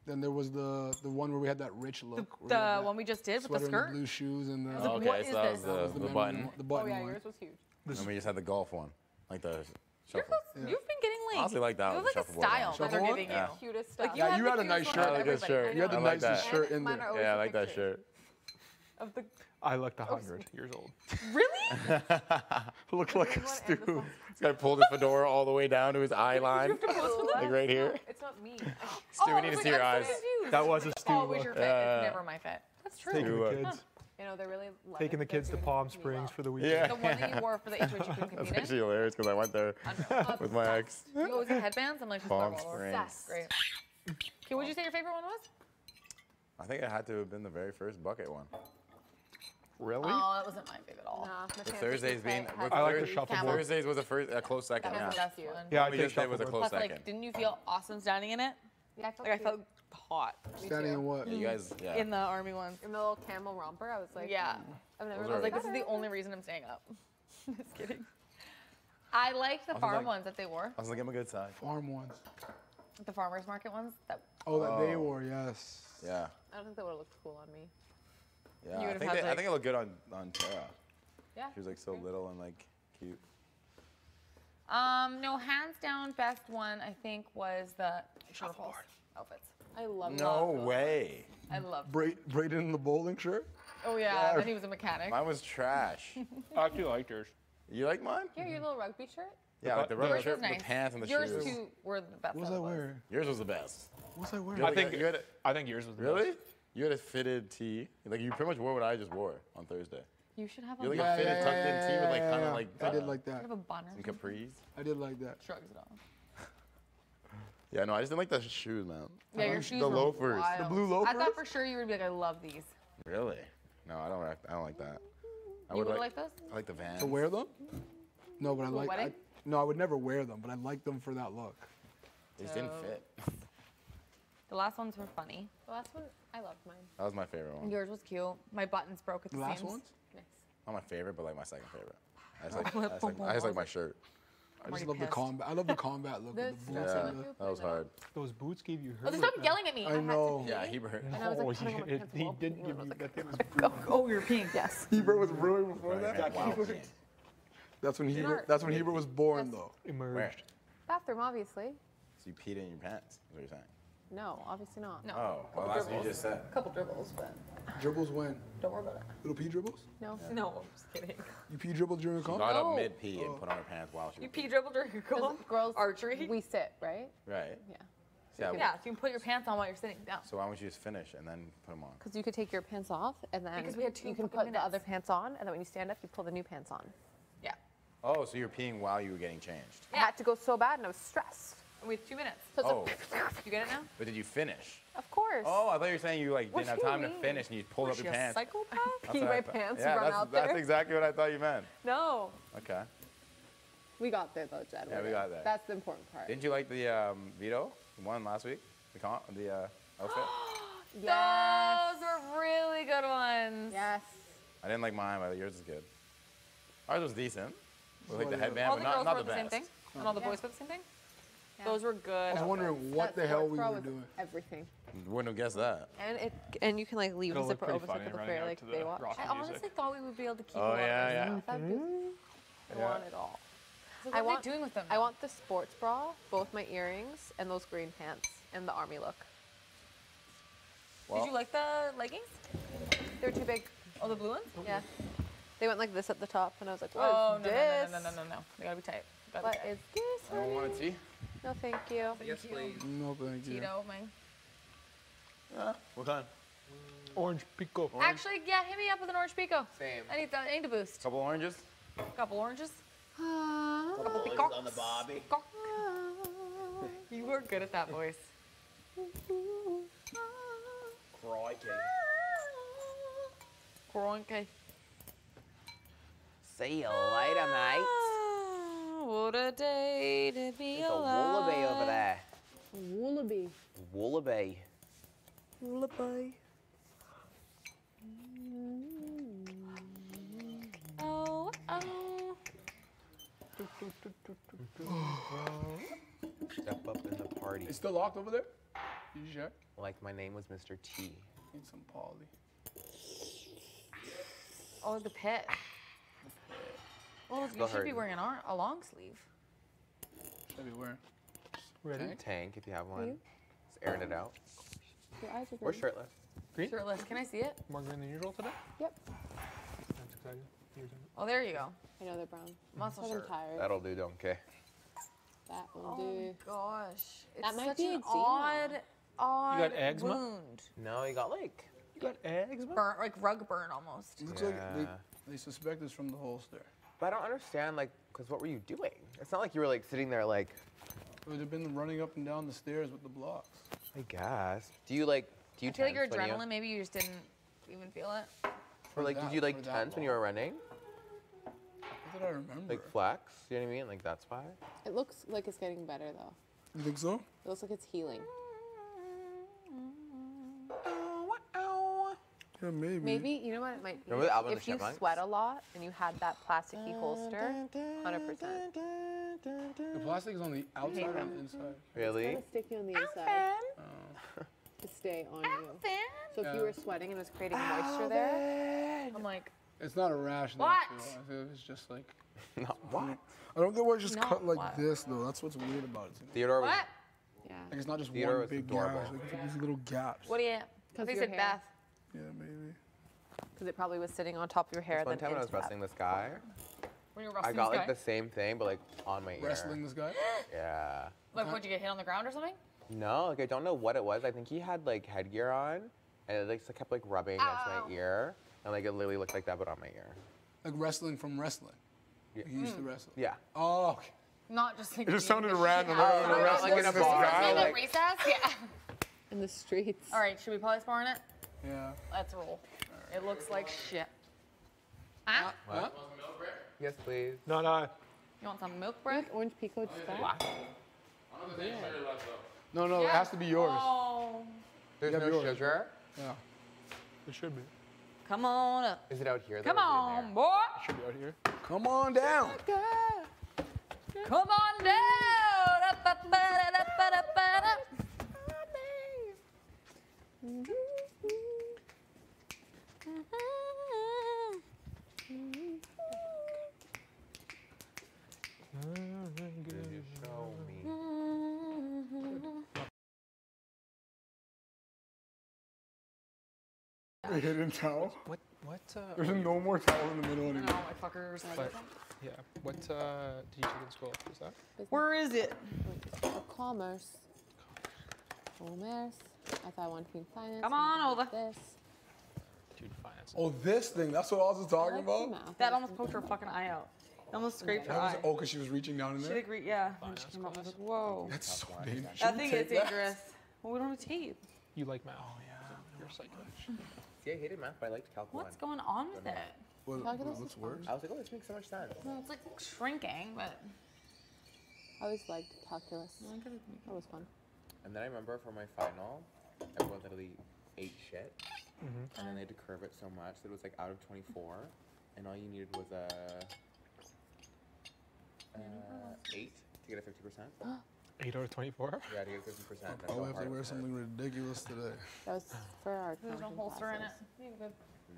Then there was the one where we had that rich look. where we The had that one we just did with the sweater and skirt. blue shoes and the. like, Okay, what so is that was this? that was the memory button. one- The Oh button yeah, one. yours was huge. And we just had the golf one, like the You're shuffle. close- You've been getting like. Honestly, like that You have one, like a shuffleboard style one. that they're Shuffleboard? giving Yeah. you. Cutest stuff. Like Yeah, you had a the nice cutest shirt. one I of like this everybody. shirt. You had the I like nicest that. shirt in Mine there. are always Yeah, I the like that pictures. shirt. Of the I looked 100 years old. really? Looked like a This one and this stew. one. This guy pulled his fedora all the way down to his eye line, like right here. It's not me. Stu, we I need was to see like, your I'm eyes. so confused. That was a stew Oh, it was look. your fit. Yeah. It's never my fit. That's true. Taking Stu, the kids. You know, they're really Taking the kids to Palm Springs for the weekend. Yeah. The one that you wore for the HOH you couldn't That's compete in. actually hilarious because I went there with my ex. You always had headbands. I'm like, just Palm fuck all over. Springs. Great. Okay, what would you say your favorite one was? I think it had to have been the very first bucket one. Really? Oh, that wasn't my favorite at all. Nah, With Thursdays being, with I like the Thurs- shuffleboard. Thursdays was a close second. That was Yeah. the best one. Yeah, I What we take just did was a shuffleboard. close Plus, second. like, didn't you feel awesome standing in it? Yeah, I felt Like, I cute. felt hot Standing in what? Yeah, you guys, yeah. in the army ones. In the little camel romper, I was like, Yeah. I've never Those I was are- like, this is the only reason I'm staying up. Just kidding. I liked the was farm like- ones that they wore. I was like, give him a good side. Farm ones. The farmer's market ones. That Oh, that they Oh. wore, yes. Yeah. I don't think that would have looked cool on me. Yeah. You I would've think, had, I like- think it looked good on Tara. Yeah. She was like so little and like cute. no, hands down, best one I think was the shuffleboard outfits. I love No those. way. I loved. Braden in the bowling shirt. Oh yeah, then he was a mechanic. Mine was trash. I actually liked yours. You like mine? Yeah, your little rugby shirt. Yeah, like the bu- rubber Yours shirt was with nice. the pants and the Yours shoes. two were the best. What was out I of those. wearing? Yours was the best. What was I wearing? You I had think like a- you had a- I think yours was the Really? best. You had a fitted tee. Like you pretty much wore what I just wore on Thursday. You should have a You had like bun. a fitted tucked in tee with like kind of like I did like You that. have a bun or some something. capris. I did like that. Shrugs it off. Yeah, no, I just didn't like the shoes, man. Yeah, your shoes The were loafers. wild. The blue I loafers? thought for sure you would be like, I love these. Really? No, I don't. I don't like that. I You would would like. like those? I like the Vans. To wear them? No, but I To a like. wedding? No, I would never wear them, but I like them for that look. They just didn't So- fit. The last ones were funny. The last one, I loved mine. That was my favorite one. Yours was cute. My buttons broke at The the last seams. ones? Nice. Not my favorite, but like my second favorite. I just Oh, like. I just like my shirt. I just already love the pissed. combat. I love the combat look. The With the boots strap Yeah, and the, that was hard. Those boots gave you Oh, hurt. they stopped yelling at me. I know. Yeah, Hebert. And I was like, putting on my pants he while didn't peeing, give and I you was that. Thing was Oh, you're peeing. Yes. Hebert was brewing before that. Wow. That's when Hebert. Smart. That's when Hebert was born, Yes. though. emerged. Where? Bathroom, obviously. So you peed in your pants? Is what you're saying? No, obviously not. No. Oh, well, that's what you just said. A couple dribbles, but Dribbles when? don't worry about it. Little pee dribbles? No. No, I'm just kidding. You pee dribble during a She comp? got No. up mid pee and put on her pants while she You was pee dribble during a Because goal? girls, Archery? we sit, right? Right. Yeah. Yeah. Yeah, so you can put your pants on while you're sitting down. So why don't you just finish and then put them on? Because you could take your pants off and then Because we had 2 you can fucking put minutes. the other pants on, and then when you stand up, you pull the new pants on. Yeah. Oh, so you're peeing while you were getting changed. I had to go so bad, and I was stressed. We have 2 minutes. Oh, You get it now? but did you finish? Of course. Oh, I thought you were saying you like What didn't have do you time to mean? finish and you pulled up Was your she a pants. psychopath? That's Pee what my I thought. pants, Yeah, run that's, out that's there. exactly what I thought you meant. No. Okay. We got there though, Jed. Yeah, we got there. That's the important part. Didn't you like the Vito, the one last week? The outfit? Those were really good ones. Yes. I didn't like mine, but yours is good. Ours was decent. We like the All headband, All but the girls not wore the the same best. thing? And all the boys wore the same thing? Those were good. I was wondering what That the hell sports we bra were was doing. Everything. Wouldn't have guessed that. And you can like leave It'll the look zipper pretty open so it funny could look running very out like to the Baywatch. rock I honestly thought we would be able to keep Oh, a lot of yeah, those. yeah. I want it all. So what are they doing with them? I want the sports bra, both my earrings, and those green pants, and the army look. Well, Did you like the leggings? They're too big. Oh, the blue ones? Yeah. They went like this at the top, and I was like, what Oh, is no, this? no. They gotta be tight. Gotta What be tight. is this? anyone want a tea? No, thank you. Yes, please. No, thank you. Tito, man. What kind? Orange pico. Actually, yeah, hit me up with an orange pico. Same. I need a boost. Couple oranges? A couple oranges. Couple peacocks. on the Bobby. You were good at that voice. Crikey. Cronky. See you later, mate. What a day to be There's a alive. wallaby over there. Wallaby. Wallaby. Wallaby. Oh, oh. Step up in the party. It's still locked over there? Did you check? Like my name was Mr. T. Need some poly. Oh, the pit. Well, you Go should be hard. wearing a long sleeve. Should I be wearing? Ready? Tank, if you have one. you? Just airing it out. Your eyes are Or green. shirtless. Green? Shirtless. Can I see it? More green than usual today? Yep. That's exciting. You're doing Oh, there you go. I know they're brown. Muscle I'm shirt. tired. That'll do, donkey. That will Oh do. my gosh. It's That might such be an eczema. odd got eczema? wound. No, you got like. You got eggs, man? Burn, like rug burn almost. Looks Yeah. like they suspect it's from the holster. But I don't understand, like, because what were you doing? It's not like you were like sitting there, like. It would have been running up and down the stairs with the blocks. I guess. Do you like? Do you I feel like your tense when you- adrenaline, maybe you just didn't even feel it. Or like, did you like for that tense when you were running? What did I remember? Like flex? You know what I mean? Like that's why. It looks like it's getting better though. You think so? It looks like it's healing. Yeah, maybe. Maybe, you know what it might be? Remember the album If The you Chipmunks? sweat a lot and you had that plasticky holster, 100%. The plastic is on the outside or on the inside? Really? It's gonna stick you on the inside to stay on you. So if you Yeah. were sweating and it was creating moisture there, I'm like, It's not a rash. though, What? I feel it's just like. Not what? I don't get why it's just Not cut like what? this though. That's what's weird about it. To me. Theodore was. what? yeah. Like it's not just Theodore one was big adorable. gash. Like it's these little gaps. What do you? 'Cause They your said hair. Beth. Yeah, maybe. Because it probably was sitting on top of your hair. One then time when I was into that. wrestling this guy, When you were I wrestling got this like guy? the same thing, but like on my ear. Wrestling this guy. Yeah. Like, would you get hit on the ground or something? No, like I don't know what it was. I think he had like headgear on, and it like kept like rubbing against Ow. my ear, and like it literally looked like that, but on my ear. Like wrestling from wrestling. Yeah. He used to wrestle. Yeah. Oh, okay. Not just like. It just beating sounded the shit random. out I of don't know, you. wrestling like in a this bar, guy, Maybe like- recess? Yeah. In the streets. All right, should we probably spar on it? Yeah. Let's roll. It looks like shit. Huh? Huh? Yes, please. No, no. You want some milk bread? Orange pico spot. Black. No, no, it has to be yours. Oh. There's You no have yours, sugar. Yeah. It should be. Come on up. Is it out here? Come though, or is it in on, boy. It should be out here. Come on down. Come on down. Up. Could you show me? A hidden towel. What, There's no more towel in the middle No, anymore. my fuckers. but, yeah, what, did you take in school? Is that? Where is it? For commerce. Commerce. I thought I wanted to be in finance. Come on, Ova. This. Dude, finance. Oh, this thing. That's what I was talking about? That almost poked her fucking eye out. Almost scraped her eye. Oh, because she was reaching down in She there? agreed, yeah. And she came up and was like, whoa. That's so dangerous. That thing is dangerous. Well, we don't have tape. You like math? Oh, yeah. You're a psycho. See, I hated math, but I liked calc one. What's going on with it? What's worse? I was like, oh, this makes so much sense. No, it's like shrinking, but. I always liked calculus. That was fun. And then I remember for my final, everyone literally ate shit. And then they had to curve it so much that it was like out of 24. And all you needed was a 8 to get a 50%. 8 out of 24? Yeah, to get 50%. That's Oh, how we have to hard wear it something ridiculous today. That was for our There's no accounting holster in it. classes. Yeah, you're good.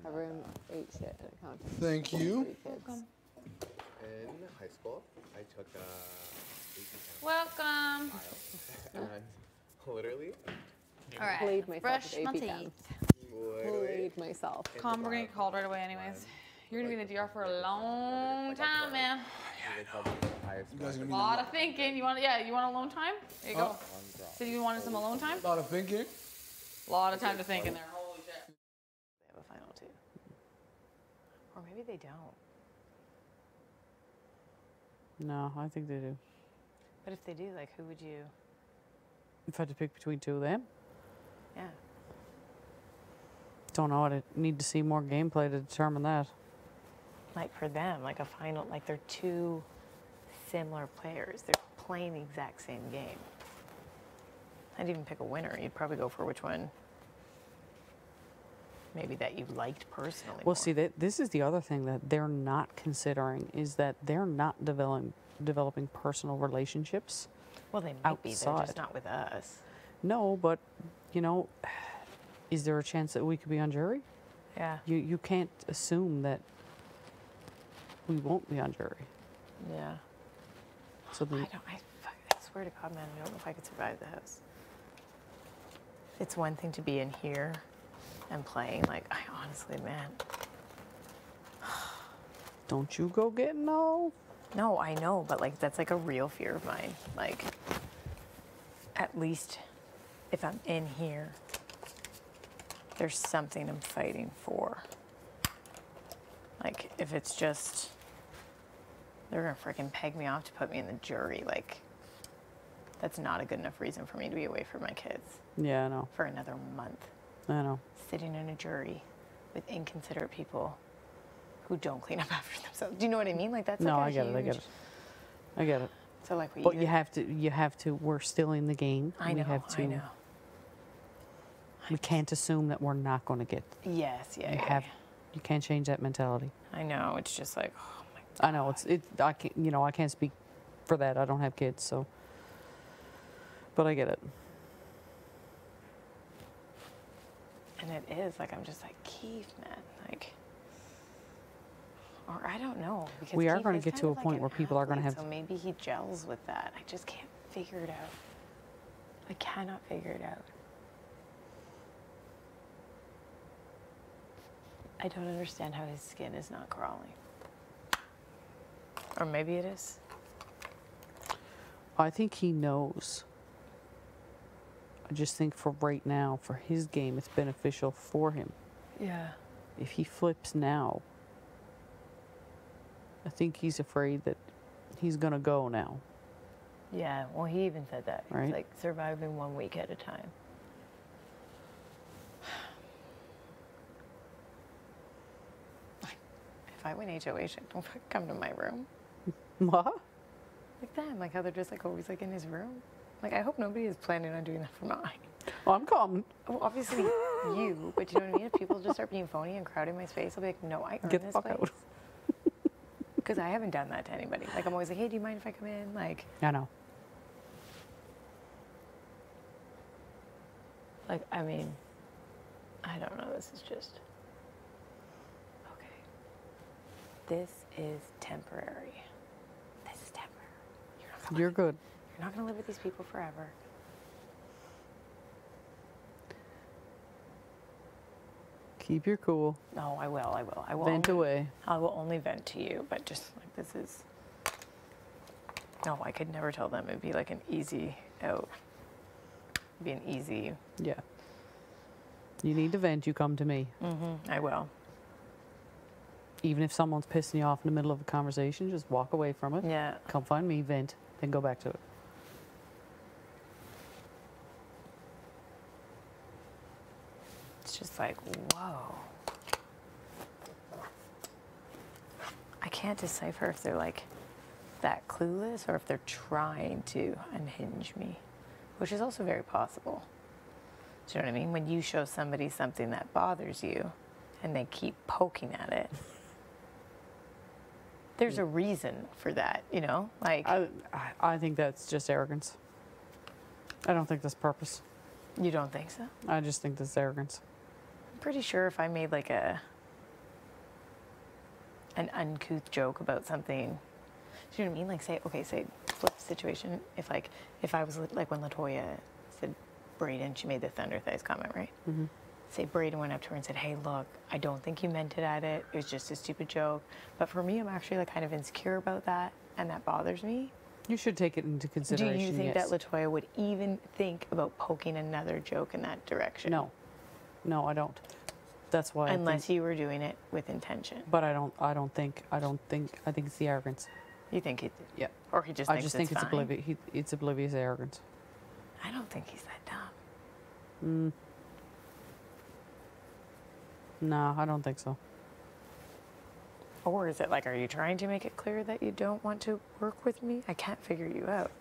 Everyone ate shit in accounting. Thank you. 3 kids. In high school, I took Welcome. and literally, All right. Played myself Brush with my AP teeth. Chem. literally, Played myself. Calm, we're gonna get called right away, anyways. You're gonna be in the DR for a long time, man. they called me the highest You guys are A gonna lot of thinking. You want, you want alone time? There you go. Huh? So you wanted some alone time? A lot of thinking. A lot of time to think in there. Holy shit. They have a final too. Or maybe they don't. No, I think they do. But if they do, like, who would you? If I had to pick between two of them, Yeah. don't know. I'd need to see more gameplay to determine that. Like for them, like a final, like they're two similar players. They're playing the exact same game. I'd even pick a winner. You'd probably go for which one maybe that you liked personally Well, more. see, this is the other thing that they're not considering is that they're not developing personal relationships. Well, they might be. They're outside. just not with us. No, but, you know, is there a chance that we could be on jury? Yeah. You can't assume that we won't be on jury. Yeah. So the, I swear to God, man, I don't know if I could survive the house. It's one thing to be in here and playing. Like, I honestly, man. don't you go getting all... No, I know, but like that's like a real fear of mine. Like, at least if I'm in here, there's something I'm fighting for. Like, if it's just they're gonna freaking peg me off to put me in the jury, like that's not a good enough reason for me to be away from my kids. Yeah, I know. For another month. I know. Sitting in a jury with inconsiderate people who don't clean up after themselves. Do you know what I mean? Like that's No, like I get it. I get it. I get it. So like, But you have to. We're still in the game. I know. We have to. I know. We can't assume that we're not going to get. Yes. Yeah. You can't change that mentality. I know. It's just like, oh my God. I know. I can't. You know, I can't speak for that. I don't have kids, so. But I get it. And it is like I'm just like Keith, man. Like, or I don't know because We are Keith going to is get kind to a of like point an where people are going to athlete, have. So maybe he gels with that. I just can't figure it out. I cannot figure it out. I don't understand how his skin is not crawling. Or maybe it is. I think he knows. I just think for right now, for his game, it's beneficial for him. Yeah. If he flips now, I think he's afraid that he's going to go now. Yeah, well, he even said that. Right. It's like surviving 1 week at a time. If I win HOH, don't fucking come to my room. What? Like that, like how they're just like always like in his room. Like I hope nobody is planning on doing that for mine. Well, I'm coming. Well, obviously you, but you know what I mean? If people just start being phony and crowding my space, I'll be like, no, I earned Get the this fuck place. out. Because I haven't done that to anybody. Like I'm always like, hey, do you mind if I come in? Like, I know. like I mean, I don't know. This is just okay. This is temporary. This is temporary. You're good. You're not gonna live with these people forever. Keep your cool. No, I will. I will. I will. Vent away. I will only vent to you, but just like this is. No, I could never tell them it'd be like an easy out. Be an easy. Yeah. You need to vent, you come to me. I will. Even if someone's pissing you off in the middle of a conversation, just walk away from it. Yeah. Come find me, vent, then go back to it. It's just like, whoa. I can't decipher if they're like that clueless or if they're trying to unhinge me, which is also very possible. Do you know what I mean? When you show somebody something that bothers you and they keep poking at it, there's a reason for that, you know? Like, I think that's just arrogance. I don't think that's purpose. You don't think so? I just think that's arrogance. I'm pretty sure if I made like an uncouth joke about something, do you know what I mean? Like say flip situation. If I was like when LaToya said Braden, she made the Thunder Thighs comment, right? Mm-hmm. Say Braden went up to her and said, hey, look, I don't think you meant it at it. It was just a stupid joke. But for me, I'm actually like kind of insecure about that, and that bothers me. You should take it into consideration. Do you think yes. that LaToya would even think about poking another joke in that direction? No. No, I don't. That's why. Unless you were doing it with intention. But I think it's the arrogance. You think it? Yeah. Or he just I thinks just think it's it's fine? oblivious. It's oblivious arrogance. I don't think he's that dumb. No, I don't think so. Or is it like, are you trying to make it clear that you don't want to work with me? I can't figure you out.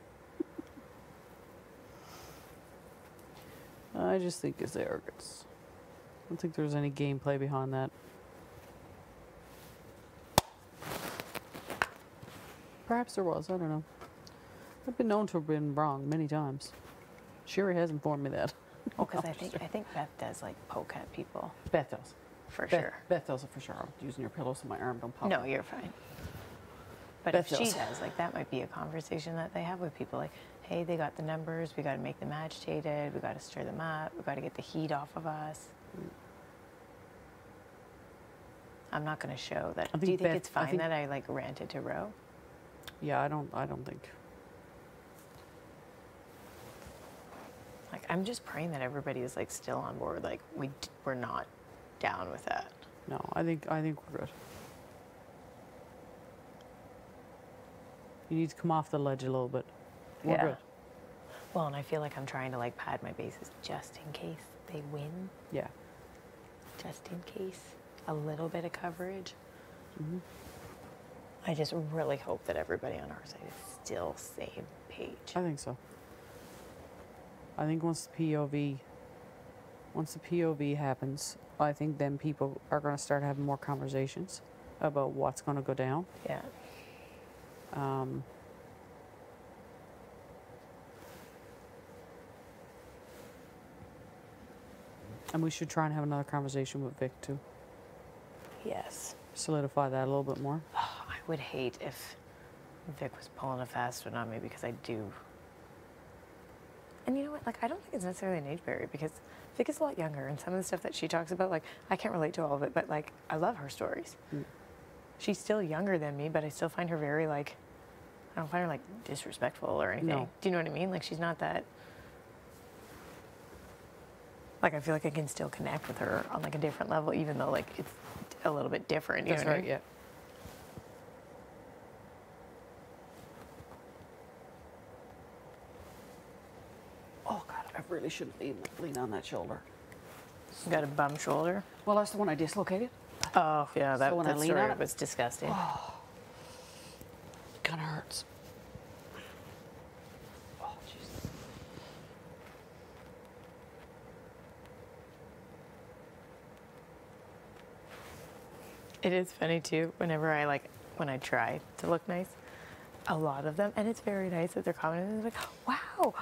I just think it's arrogance. I don't think there's any gameplay behind that. Perhaps there was, I don't know. I've been known to have been wrong many times. Sherry has informed me that. Oh, because I think Beth does like poke at people. Beth does. For sure. Beth does it for sure. I'm using your pillows so my arm don't pop. No, you're fine. But Beth if she does. does, like that might be a conversation that they have with people. Like, hey, they got the numbers. We got to make them agitated. We got to stir them up. We got to get the heat off of us. I'm not going to show that. Do you think it's fine that I like ranted to Ro? Yeah, I don't think. Like, I'm just praying that everybody is like still on board. Like, we're not down with that. No, I think we're good. You need to come off the ledge a little bit. We're good. Well, and I feel like I'm trying to like pad my bases just in case they win. Yeah. Just in case. A little bit of coverage. Mm-hmm. I just really hope that everybody on our side is still same page. I think so. I think once the POV happens, I think then people are going to start having more conversations about what's going to go down. Yeah. And we should try and have another conversation with Vic too. Yes. Solidify that a little bit more. Oh, I would hate if Vic was pulling a fast one on me because I do. And you know what? Like, I don't think it's necessarily an age barrier because Vic is a lot younger, and some of the stuff that she talks about, like, I can't relate to all of it, but like, I love her stories. She's still younger than me, but I still find her very like, I don't find her like disrespectful or anything. No. Do you know what I mean? Like, she's not that. Like, I feel like I can still connect with her on like a different level, even though like it's a little bit different. You That's know what I right. mean? Yeah. Oh God, I really shouldn't lean on that shoulder. You got a bum shoulder? Well, that's the one I dislocated. Oh yeah, that, So when I that lean story on it- was disgusting. Kind of hurts. Oh jeez. It is funny too, whenever when I try to look nice, a lot of them, and it's very nice that they're commenting, they're like, wow,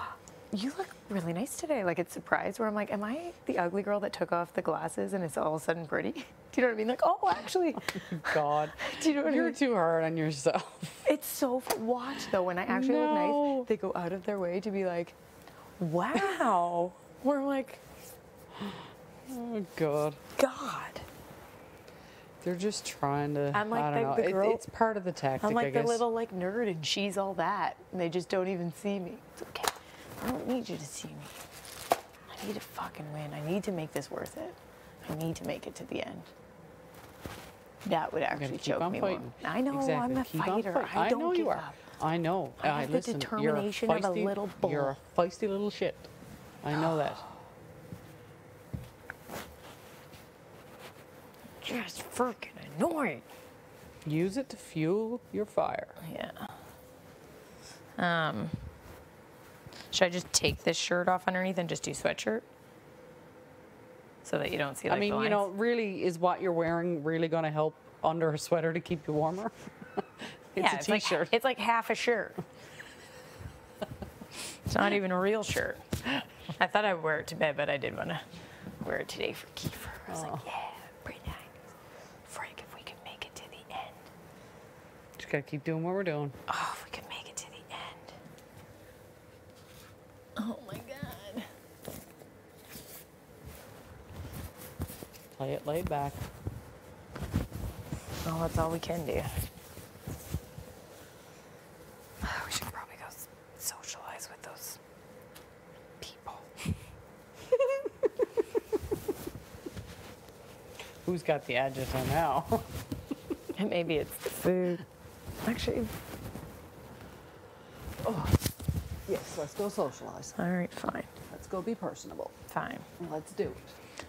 you look really nice today. Like, it's surprised where I'm like, am I the ugly girl that took off the glasses and it's all of a sudden pretty? Do you know what I mean? Like, oh, actually. God. Do you know what I You're mean? too hard on yourself. It's so, watch though, when I actually look nice, they go out of their way to be like, wow. Where I'm like, Oh God. God. They're just trying to. I'm like I don't know. the girl. It's part of the tactic. I'm like I the guess. little like nerd, and she's all that, and they just don't even see me. It's okay. I don't need you to see me. need to fucking win. I need to make this worth it. I need to make it to the end. That would actually keep choke on me fighting. more. I know, Exactly. I'm a Keep on fighter. fighting. I don't know you give are. up. I know. I have the listen, determination you're of a little bull. You're a feisty little shit. I know that. Just freaking annoying. Use it to fuel your fire. Yeah. Should I just take this shirt off underneath and just do sweatshirt? So that you don't see like I mean, the you know, lines? really, is what you're wearing really going to help under a sweater to keep you warmer? It's a t-shirt. It's like half a shirt. It's not even a real shirt. I thought I'd wear it to bed, but I did want to wear it today for Kiefer. I was like, yeah, pretty nice. Frank, if we could make it to the end. Just got to keep doing what we're doing. Oh, if we could make it to the end. Oh my God. Play it laid back. Well, that's all we can do. We should probably go socialize with those people. Who's got the agita now? And maybe it's the food. Actually. Oh, yes, let's go socialize. All right, fine. Let's go be personable. Fine. Let's do it.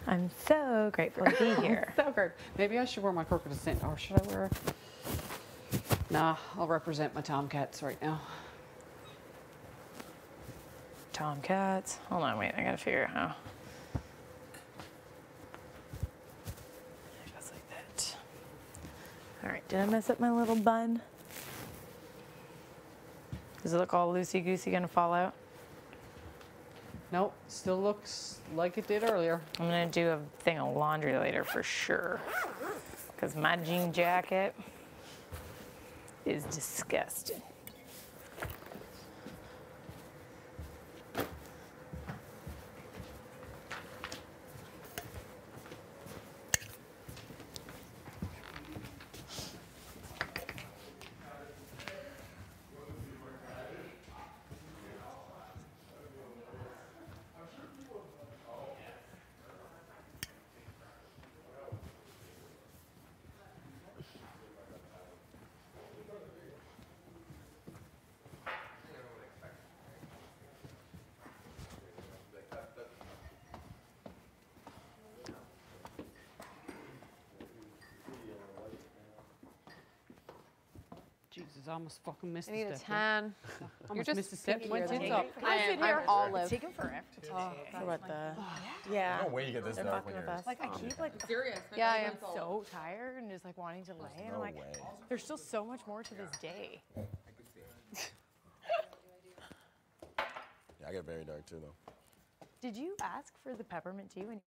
I'm so grateful to be here. So great. Maybe I should wear my crooked Saint, or should I wear? Nah, I'll represent my tomcats right now. Tomcats. Hold on, wait. I gotta figure out how. It goes like that. All right. Did I mess up my little bun? Does it look all loosey goosey? Gonna fall out? Nope. Still looks like it did earlier. I'm gonna do a thing of laundry later for sure. Because my jean jacket is disgusting. Jesus, I almost fucking missed I need a step. tan. You're just missed a step. pinkier My than tin's me. up. I'm olive. It's taken forever to for what the. Yeah. No way you get this They're dark fucking when with you're us. Like I keep like Serious. Yeah, I am so tired and just like wanting to lay, and I'm no like, way. there's still so much more to this day. Yeah, I get very dark too though. Did you ask for the peppermint tea when you